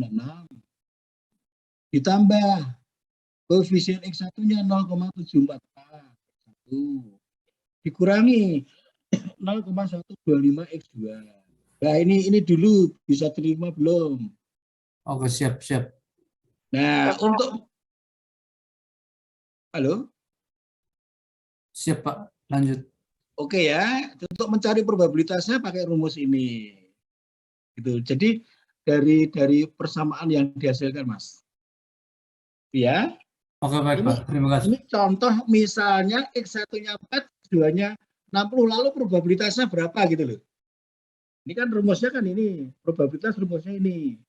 Ditambah koefisien X1-nya 0,744. Dikurangi 0,125 X2. Nah, ini dulu bisa terima belum? Oke, siap. Nah, untuk halo? Siap Pak, lanjut. Oke ya, untuk mencari probabilitasnya pakai rumus ini. Gitu. Jadi dari persamaan yang dihasilkan, Mas. Ya. Oke, baik Pak. Terima kasih. Ini contoh misalnya X1-nya 4, X2-nya 60, lalu probabilitasnya berapa gitu loh. Ini kan rumusnya kan ini, probabilitas rumusnya ini.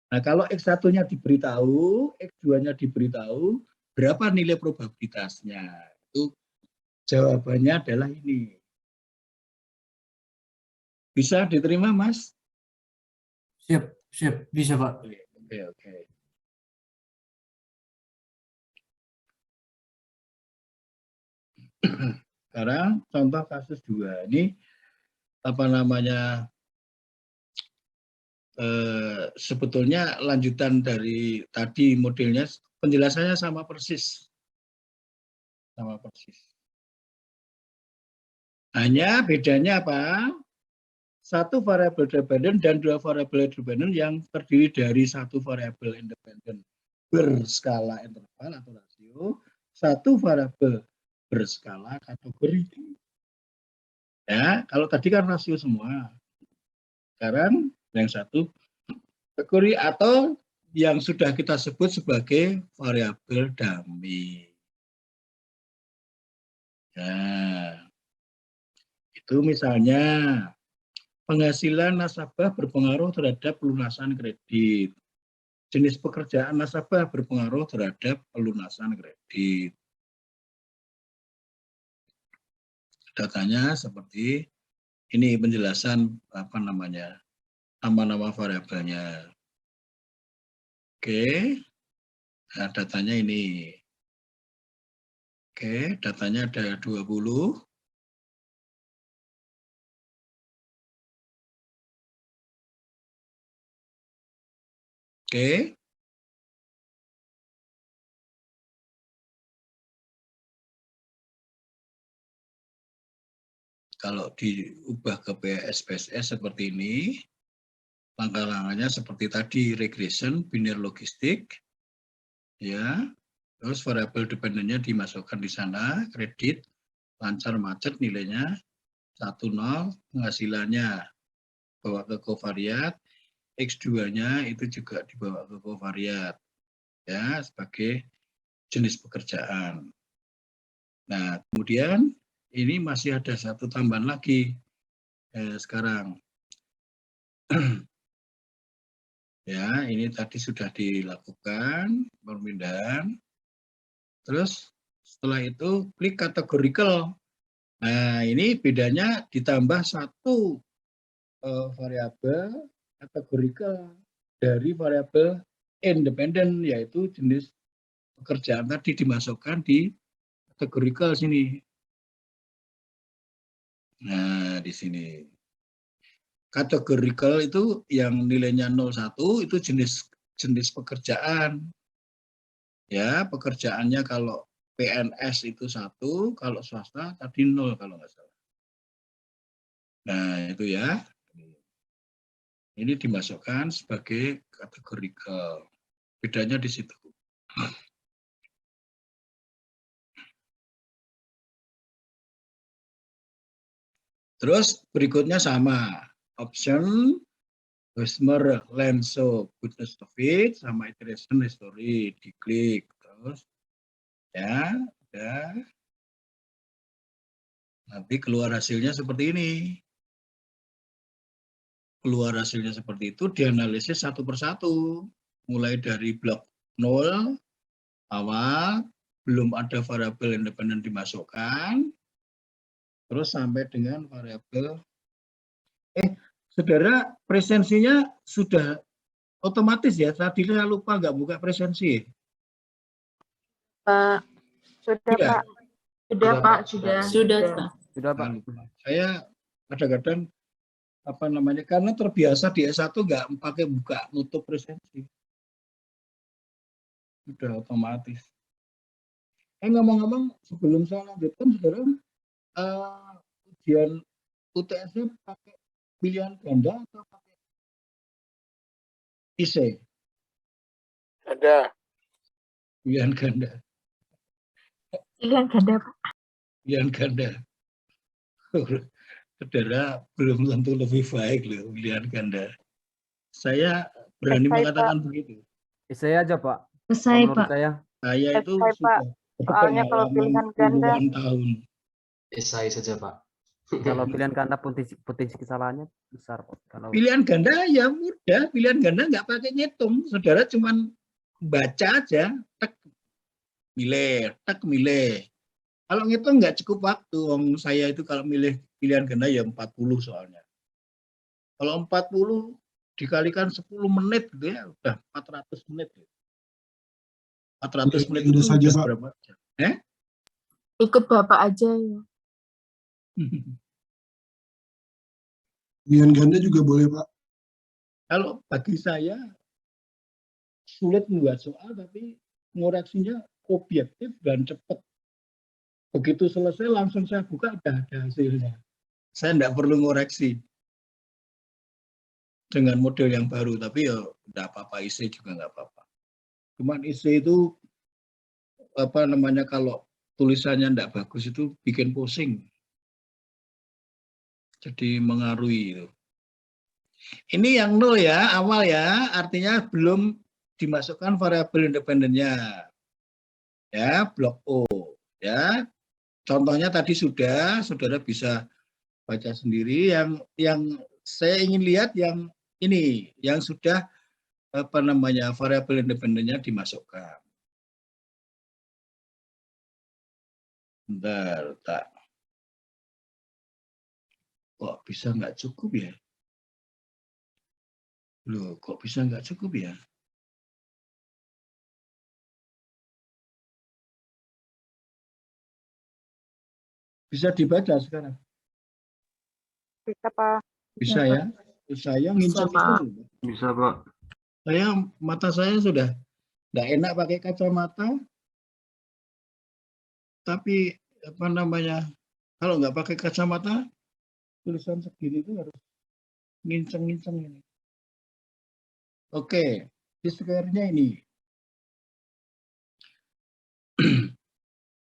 Nah, kalau X1-nya diberitahu, X2-nya diberitahu, berapa nilai probabilitasnya? Itu jawabannya adalah ini. Bisa diterima, Mas? Siap. Bisa, Pak. Oke. Sekarang contoh kasus 2. Ini sebetulnya lanjutan dari tadi modelnya, penjelasannya sama persis. Hanya bedanya apa? Satu variabel dependen dan dua variabel dependen yang terdiri dari satu variabel independen berskala interval atau rasio, satu variabel berskala kategori. Ya, kalau tadi kan rasio semua. Sekarang yang satu kategori atau yang sudah kita sebut sebagai variabel dummy. Nah, itu misalnya Penghasilan nasabah berpengaruh terhadap pelunasan kredit. Jenis pekerjaan nasabah berpengaruh terhadap pelunasan kredit. Datanya seperti ini, penjelasan apa namanya, nama-nama variabelnya. Oke, nah, datanya ini. Oke, datanya ada 20. Oke. Kalau diubah ke PSPSS seperti ini, langkah-langkahnya seperti tadi, regression, biner logistik, ya. Terus variabel dependennya dimasukkan di sana, kredit, lancar macet nilainya 10, penghasilannya bawa ke covariat, X2-nya itu juga dibawa ke covariat, ya, sebagai jenis pekerjaan. Nah, kemudian ini masih ada satu tambahan lagi sekarang. Ya, ini tadi sudah dilakukan pemindahan. Terus setelah itu klik categorical. Nah, ini bedanya ditambah satu variabel categorical dari variabel independen, yaitu jenis pekerjaan tadi dimasukkan di categorical sini. Nah, di sini. Categorical itu yang nilainya 01 itu jenis pekerjaan. Ya, pekerjaannya kalau PNS itu 1, kalau swasta tadi 0 kalau nggak salah. Nah, itu ya. Ini dimasukkan sebagai categorical. Bedanya di situ. Terus berikutnya sama. Option, customer lenso, goodness of it, sama iteration history. Diklik. Terus, ya, udah. Nanti keluar hasilnya seperti ini. Keluar hasilnya seperti itu, dianalisis satu persatu. Mulai dari blok 0, awal, belum ada variabel independen dimasukkan, terus sampai dengan variabel. Saudara, presensinya sudah otomatis ya? Tadi saya lupa nggak buka presensi. Pak, sudah Iya. Pak. Sudah Pak, sudah. Sudah, Pak. Sudah, Pak. Saya kadang-kadang apa namanya, karena terbiasa di S1 nggak pakai buka nutup presensi. Sudah otomatis. Ngomong-ngomong, sebelum saya lanjutkan, saudara, ujian UTS-nya pakai pilihan ganda atau pakai IC? Ada. Pilihan ganda. Pilihan ganda Pak. Pilihan ganda. Saudara belum tentu lebih baik loh pilihan ganda. Saya berani mengatakan begitu. Saya aja, Pak. Selesai, Menurut Pak. Saya itu Selesai, Pak. sudah Soalnya kalau pilihan ganda, puluhan tahun. Esai saja, Pak. Kalau pilihan ganda potensi kesalahannya besar, Pak. Kalau Pilihan ganda ya mudah, pilihan ganda nggak pakai ngitung. Saudara cuman baca aja, tek milih. Kalau ngitung nggak cukup waktu. Saya itu kalau milih pilihan ganda ya 40 soalnya. Kalau 40 dikalikan 10 menit gitu ya, udah 400 menit. 400 menit itu saja, udah Pak. berapa jam? Ikut Bapak aja ya. Pilihan ganda juga boleh, Pak. Kalau bagi saya sulit membuat soal, tapi ngoreksinya objektif dan cepat. Begitu selesai langsung saya buka, udah ada hasilnya. Saya tidak perlu ngoreksi dengan model yang baru, tapi ya tidak apa-apa, IC juga nggak apa-apa. Cuman IC itu apa namanya, kalau tulisannya tidak bagus itu bikin pusing. Jadi mengaruhi itu. Ini yang 0 ya, awal ya, artinya belum dimasukkan variabel independennya. Ya, blok O. Ya, contohnya tadi sudah, saudara bisa baca sendiri. Yang saya ingin lihat yang ini, yang sudah apa namanya variabel independennya dimasukkan. Bentar, tak. Kok bisa nggak cukup ya? Loh, kok bisa nggak cukup ya? Bisa dibaca sekarang? Bisa, Pak. Bisa ya? Saya ngincang-ngincang. Bisa, Pak. Mata saya sudah nggak enak pakai kacamata, tapi apa namanya, kalau nggak pakai kacamata, tulisan segini itu harus ngincang-ngincang ini. Oke, di square-nya ini.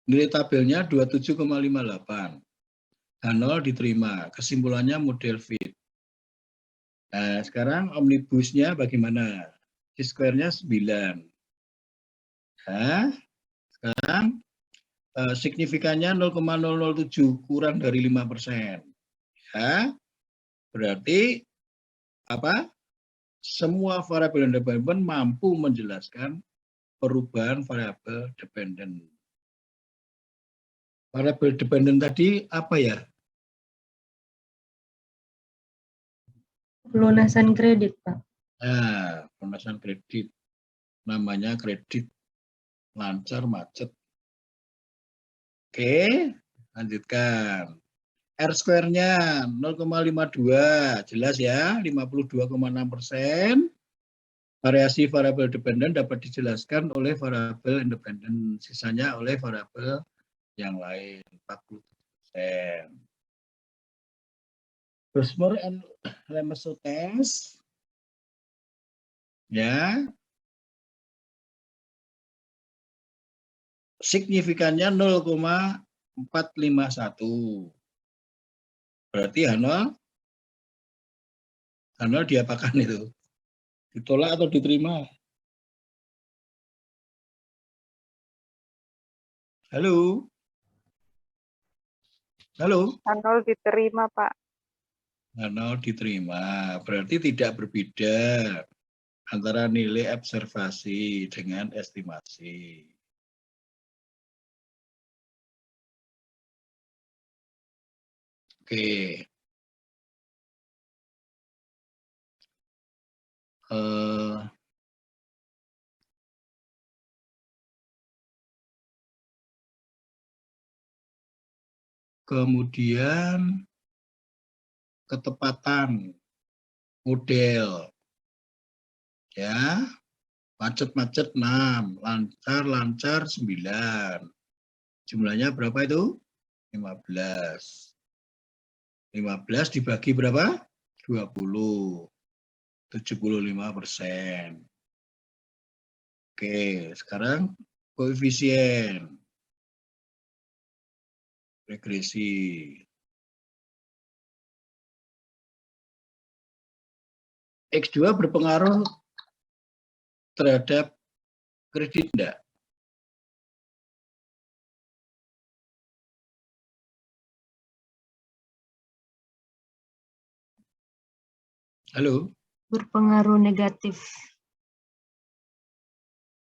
Nilai tabelnya 27,58. H0 diterima, kesimpulannya model fit. Nah, sekarang omnibusnya bagaimana? Di square-nya 9. Nah, sekarang signifikannya 0,007, kurang dari 5%. Ya, berarti apa? Semua variabel independen mampu menjelaskan perubahan variabel dependen. Variabel dependen tadi apa ya? Pelunasan kredit, Pak. Nah, pelunasan kredit. Namanya kredit lancar macet. Oke, lanjutkan. R square-nya 0,52, jelas ya, 52,6%. Variasi variabel dependen dapat dijelaskan oleh variabel independen, sisanya oleh variabel yang lain, 40%. Bosmer and Lemeso test, ya, signifikannya 0,451. Berarti H0 diapakan itu? Ditolak atau diterima? Halo? Halo? H0 diterima, Pak. H0 diterima. Berarti tidak berbeda antara nilai observasi dengan estimasi. Oke. Kemudian ketepatan model, ya, macet-macet 6, lancar 9. Jumlahnya berapa itu? 15. 15 dibagi berapa? 20. 75%. Oke, sekarang koefisien regresi. X2 berpengaruh terhadap kredit enggak? Halo? Berpengaruh negatif.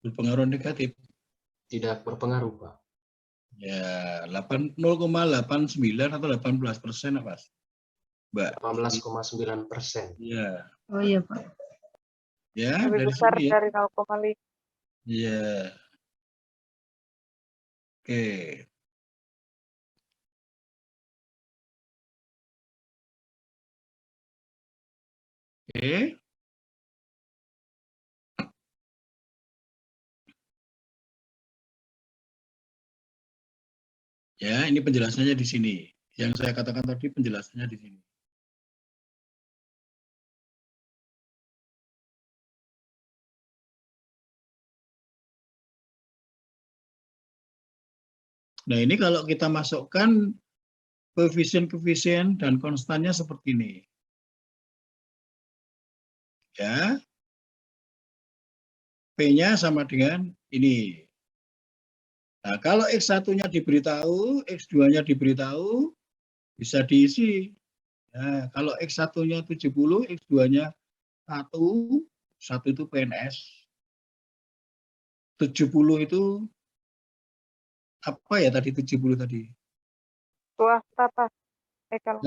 Berpengaruh negatif? Tidak berpengaruh, Pak. Ya, 0,89 atau 18% apa? Mbak? 18,9%. Ya. Oh iya, Pak. Ya, Lebih dari besar sini ya. dari 0,5. Ya. Oke. Oke. Ya, ini penjelasannya di sini. Yang saya katakan tadi penjelasannya di sini. Nah, ini kalau kita masukkan koefisien dan konstannya seperti ini. Ya. P-nya sama dengan ini. Nah, kalau X1-nya diberitahu, X2-nya diberitahu, bisa diisi Nah, kalau X1-nya 70, X2-nya 1 itu PNS. 70 itu apa ya tadi 70 tadi? Swasta, Pak. Kalau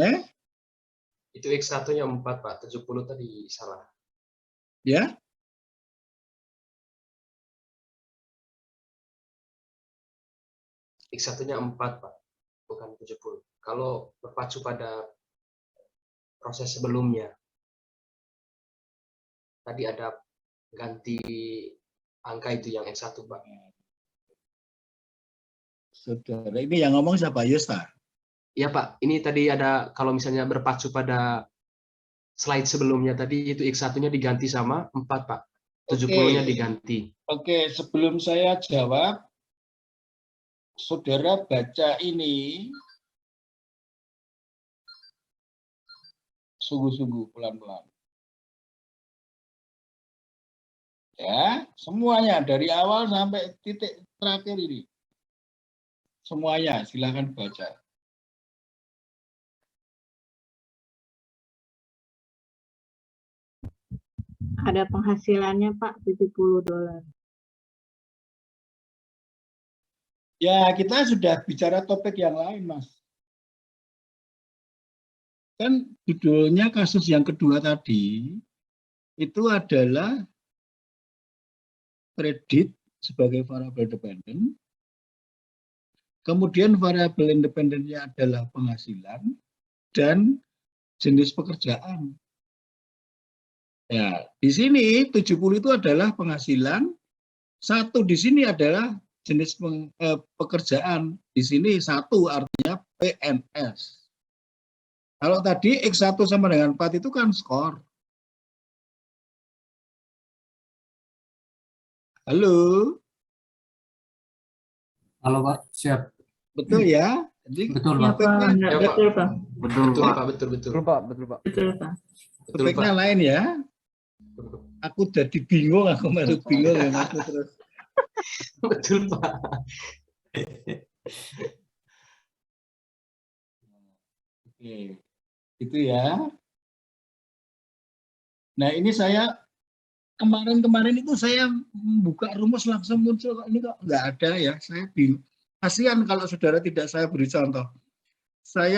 Itu X1-nya 4, Pak. 70 tadi salah. Ya? X1-nya 4, Pak. Bukan 70. Kalau berpacu pada proses sebelumnya, tadi ada ganti angka itu yang X1, Pak. Saudara, ini yang ngomong siapa? Yosta? Iya, Pak. Ini tadi ada, kalau misalnya berpacu pada slide sebelumnya tadi, itu X1-nya diganti sama 4, Pak. 70-nya diganti. Oke, sebelum saya jawab, saudara baca ini sungguh-sungguh pelan-pelan. Ya, semuanya dari awal sampai titik terakhir ini. Semuanya, silakan baca. Ada penghasilannya Pak, $70. Ya, kita sudah bicara topik yang lain, Mas. Kan judulnya kasus yang kedua tadi, itu adalah kredit sebagai variabel dependen. Kemudian variabel independennya adalah penghasilan dan jenis pekerjaan. Ya, di sini 70 itu adalah penghasilan, 1 di sini adalah jenis pekerjaan. Di sini 1 artinya PNS. Kalau tadi X1 sama dengan 4 itu kan skor. Halo? Halo Pak, siap. Betul ya? Jadi Betul Ya, Pak. Pak. Ya, Pak. Betul, Pak. Betul Betul, Pak. Pak. Betul, betul. Betul Pak, betul Pak. Betul, Pak. Betul, topiknya Pak. lain ya. Aku jadi bingung, aku baru bingung ya Mas terus. Betul, Pak. Oke, itu ya. Nah ini saya kemarin itu saya membuka rumus langsung muncul, ini kok nggak ada ya, saya bingung. Kasihan kalau saudara tidak saya beri contoh.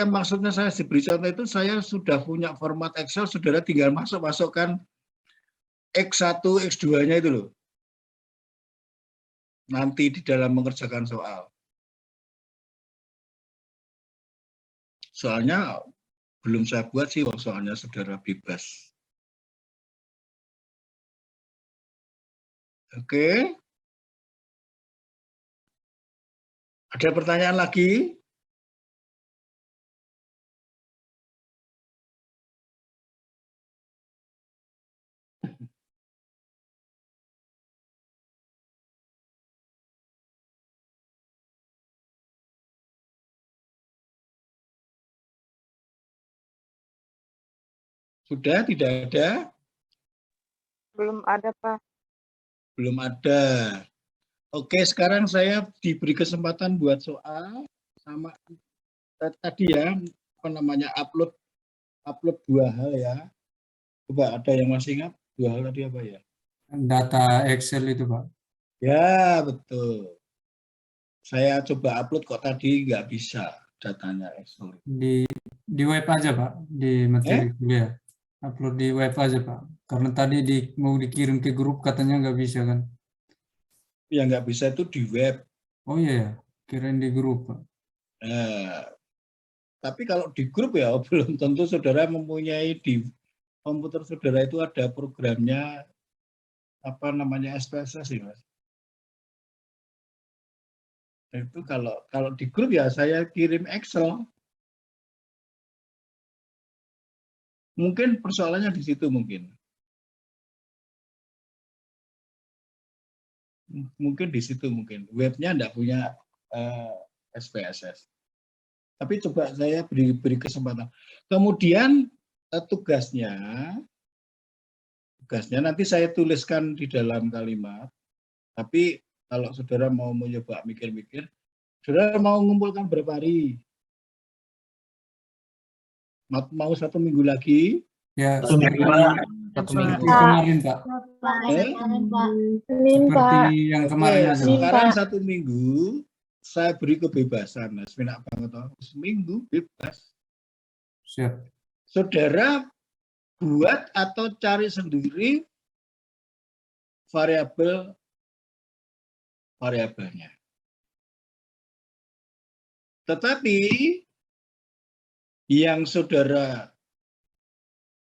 Maksudnya saya diberi contoh itu saya sudah punya format Excel, saudara tinggal masukkan X1, X2-nya itu loh. Nanti di dalam mengerjakan soal. Soalnya belum saya buat sih, soalnya saudara bebas. Oke. Ada pertanyaan lagi? Sudah tidak ada? Belum ada, Pak. Belum ada. Oke, sekarang saya diberi kesempatan buat soal sama tadi ya, apa namanya, upload 2 hal ya. Coba ada yang masih ingat 2 hal tadi apa ya? Data Excel itu Pak. Ya, betul. Saya coba upload kok tadi nggak bisa datanya Excel. Di web aja Pak, di materi kuliah. Upload di web aja Pak. Karena tadi mau dikirim ke grup katanya nggak bisa kan. Yang nggak bisa itu di web. Oh iya ya, kirain di grup Pak. Tapi kalau di grup ya belum tentu saudara mempunyai di komputer saudara itu ada programnya apa namanya SPSS ya Mas. Itu kalau di grup ya saya kirim Excel. Mungkin persoalannya di situ mungkin. Mungkin di situ mungkin. Webnya enggak punya SPSS. Tapi coba saya beri kesempatan. Kemudian tugasnya nanti saya tuliskan di dalam kalimat. Tapi kalau saudara mau mencoba mikir-mikir, saudara mau mengumpulkan berapa hari? Mau 1 minggu lagi? Ya, Satu minggu, seperti Pak. seperti kemarin, Pak. Senin, Seperti Pak. yang Oke, kemarin aja, Pak. sekarang Pak. 1 minggu saya beri kebebasan, Mas. Enak banget toh. Seminggu bebas. Siap. Saudara buat atau cari sendiri variabelnya. Tetapi yang saudara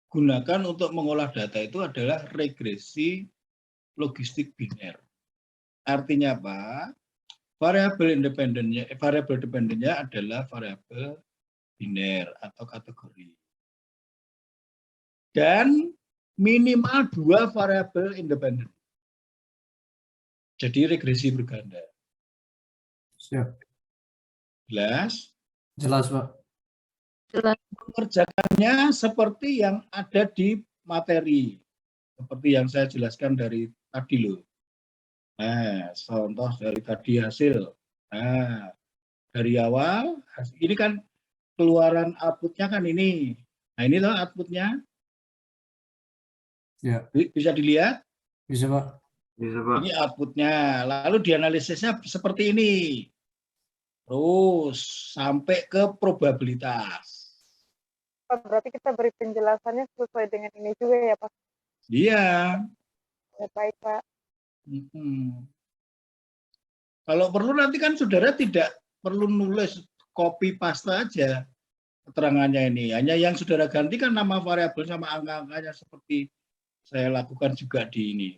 gunakan untuk mengolah data itu adalah regresi logistik biner. Artinya apa? Variabel dependennya adalah variabel biner atau kategori. Dan minimal 2 variabel independen. Jadi regresi berganda. Siap. Jelas? Jelas, Pak. Jelas. Mengerjakannya seperti yang ada di materi. Seperti yang saya jelaskan dari tadi loh. Nah, contoh dari tadi hasil. Nah, dari awal, ini kan keluaran outputnya kan ini. Nah, ini loh outputnya. Ya. Bisa dilihat? Bisa, Pak. Bisa, Pak. Ini outputnya. Lalu dianalisisnya seperti ini. Terus sampai ke probabilitas. Pak, berarti kita beri penjelasannya sesuai dengan ini juga ya, Pak? Iya. Ya, baik, Pak. Kalau perlu nanti kan saudara tidak perlu nulis copy paste aja keterangannya ini. Hanya yang saudara gantikan nama variabel sama angka-angkanya seperti saya lakukan juga di ini.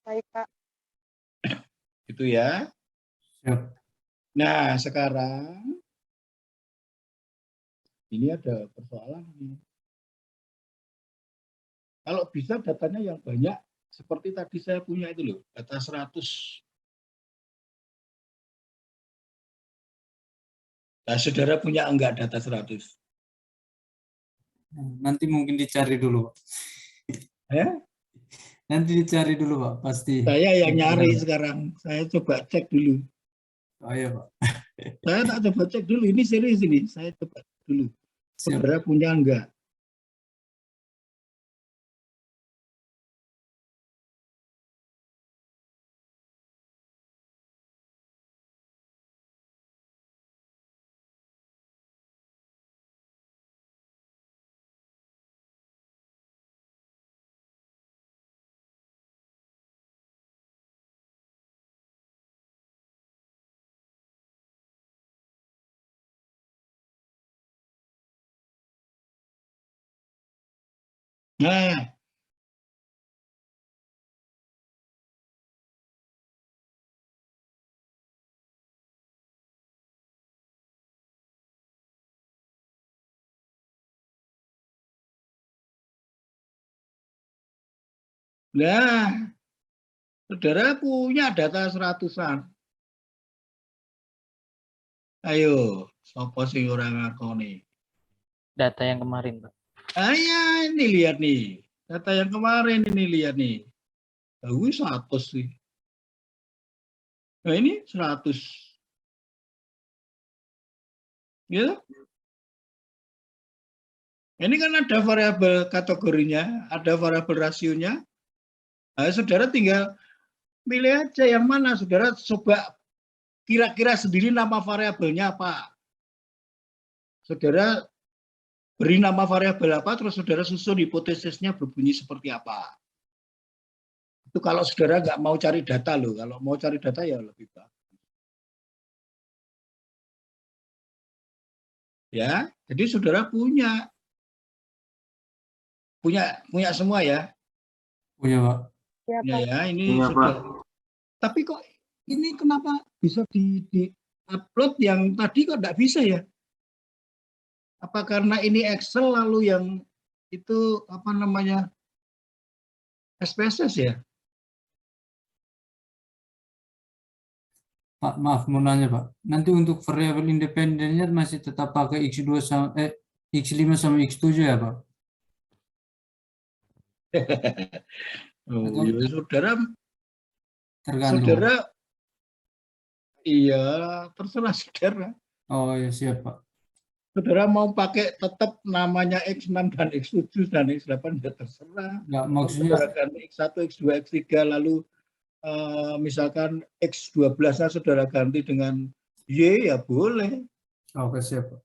Baik, Pak. Itu ya. Siap. Nah, sekarang ini ada persoalan nih. Kalau bisa datanya yang banyak, seperti tadi saya punya itu loh, data 100. Nah, saudara punya enggak data 100? Nanti mungkin dicari dulu, Pak. Ya? Nanti dicari dulu, Pak. Pasti. Saya yang nyari sekarang. Saya coba cek dulu. Oh iya, Pak. Saya tak coba cek dulu. Ini serius ini. Saya coba dulu. Saudara punya enggak? Nah, saudara punya data 100-an. Ayo, sopo sing ora ngakoni? Data yang kemarin, Pak. Ya, ini lihat nih. Data yang kemarin ini lihat nih. Ini 100 sih. Nah, ini 100. Gitu? Ini kan ada variabel kategorinya, ada variabel rasionya. Nah, saudara tinggal pilih aja yang mana. Saudara coba kira-kira sendiri nama variabelnya apa. Saudara beri nama variabel apa, terus saudara susun hipotesisnya berbunyi seperti apa. Itu kalau saudara nggak mau cari data loh. Kalau mau cari data ya lebih bagus. Ya, jadi saudara punya semua ya. Punya, Pak. Punya ya, ini Punya, sudah. Pak. Tapi kok ini kenapa bisa di-upload yang tadi kok nggak bisa ya? Apa karena ini Excel lalu yang itu apa namanya SPSS ya? Pak, maaf mau nanya, Pak. Nanti untuk variabel independennya masih tetap pakai X2 sama X5 sama X7 ya, Pak? Oh, ya, saudara, Tergantung. Pak. iya terserah saudara. Oh ya, siap, Pak. saudara mau pakai tetap namanya X6 dan X7 dan X8 ya terserah. Nggak, Mau maksudnya saudara ganti X1, X2, X3 lalu misalkan X12-nya saudara ganti dengan Y ya boleh. oke siap, Pak.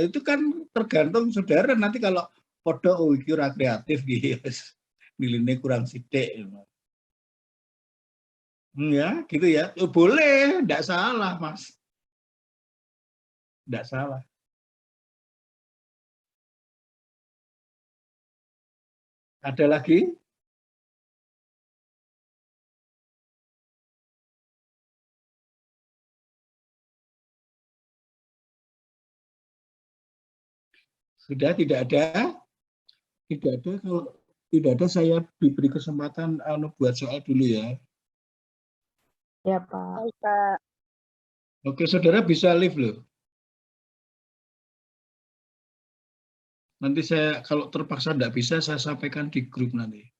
Itu kan tergantung saudara nanti kalau podo iki ora kreatif gitu. Nilainya kurang sidik. Ya, gitu ya. Boleh, enggak salah, Mas. Enggak salah. Ada lagi? Sudah tidak ada? Tidak ada. Kalau tidak ada saya diberi kesempatan buat soal dulu ya. Ya, Pak. Baik, Pak. Oke, saudara bisa live loh. Nanti saya kalau terpaksa tidak bisa saya sampaikan di grup nanti.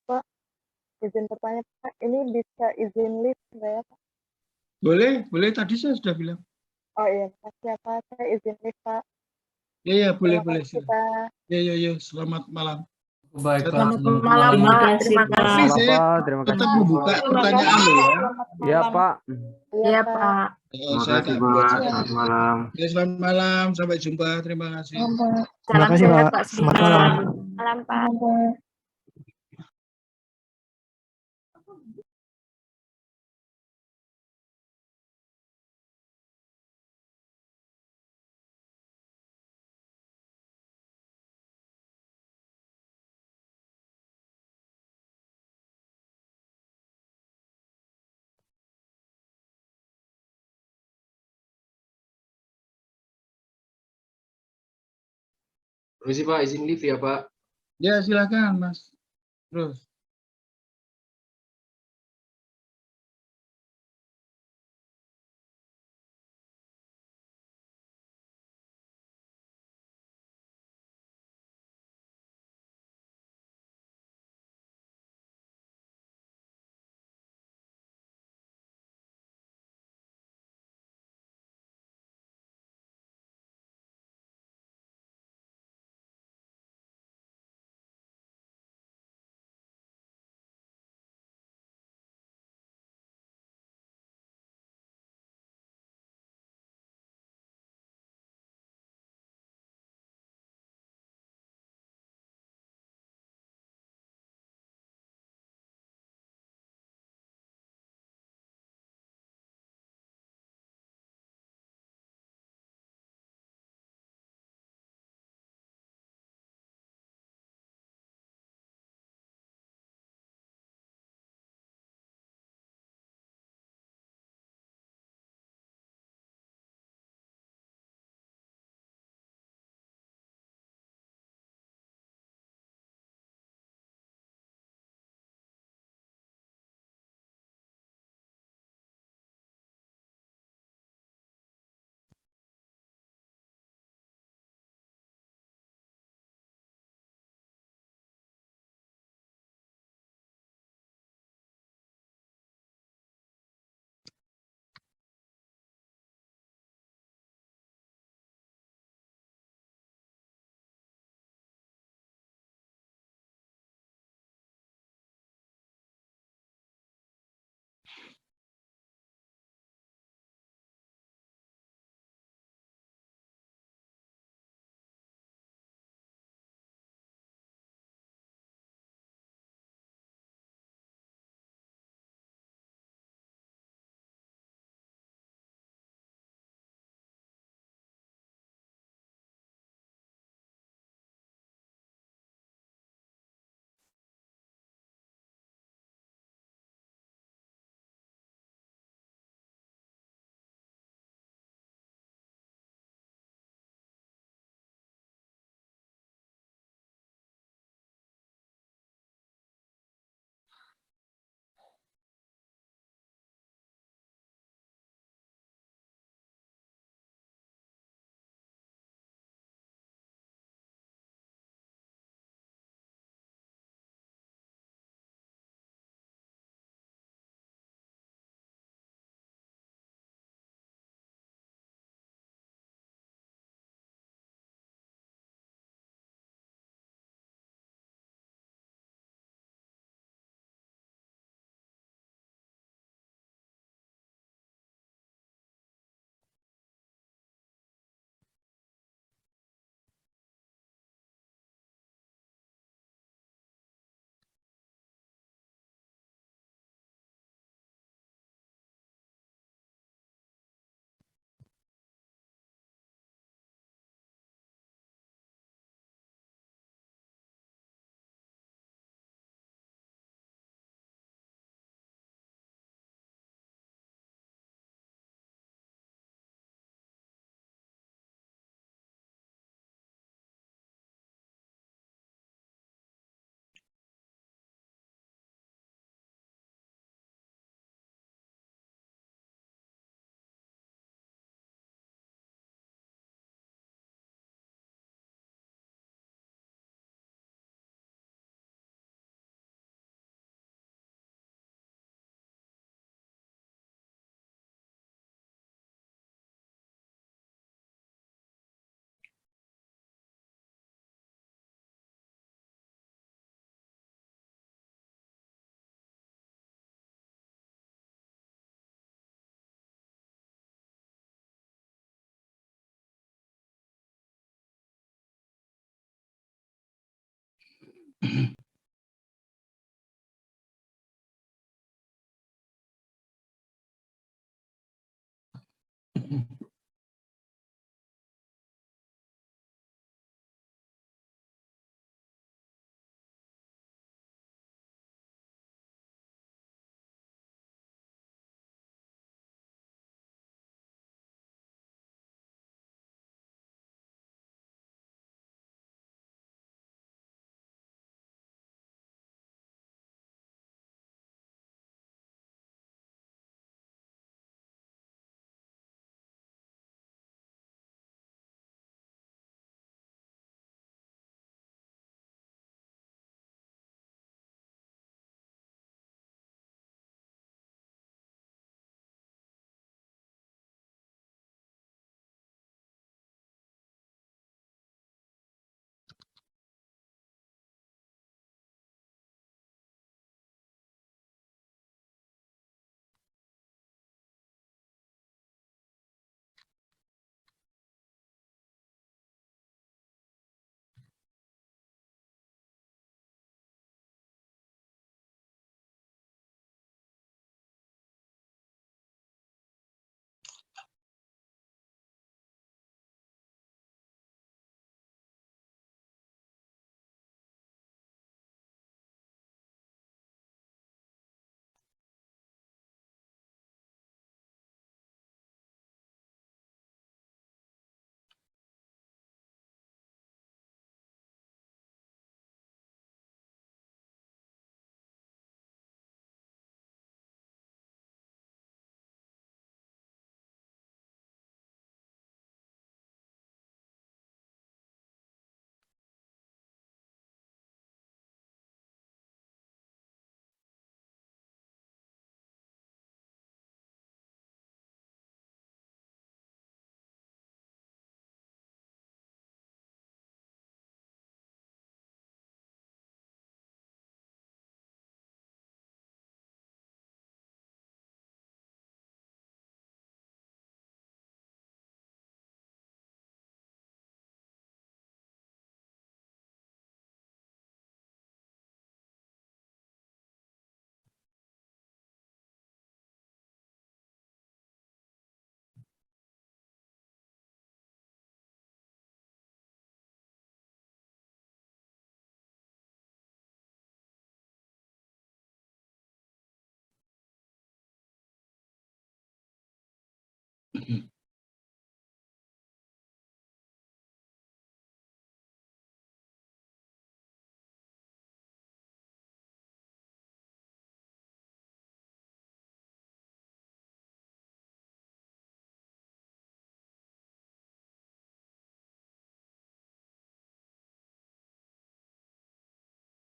Pak, izin bertanya, Pak. Ini bisa izin live nggak ya, Pak? Boleh, boleh. Tadi saya sudah bilang. Oh iya, makasih ya, Pak. Saya izin live, Pak. Ya, boleh, Terima boleh. kasih, Pak. Ya. Selamat malam. Baik, Pak. Selamat malam, Terima Pak. kasih, Terima Pak. kasih. Ini saya Terima kasih. tetap membuka pertanyaan loh ya. Ya, Pak. Iya, Pak. Saya tak buat Pak. saya. Selamat malam. Ya, selamat malam. Sampai jumpa. Terima kasih. Salam kasih, sehat, Pak. Pak. Selamat Semoga. malam. Malam, Pak. Permisi Pak, izin live ya Pak. Ya, silakan, Mas. Terus.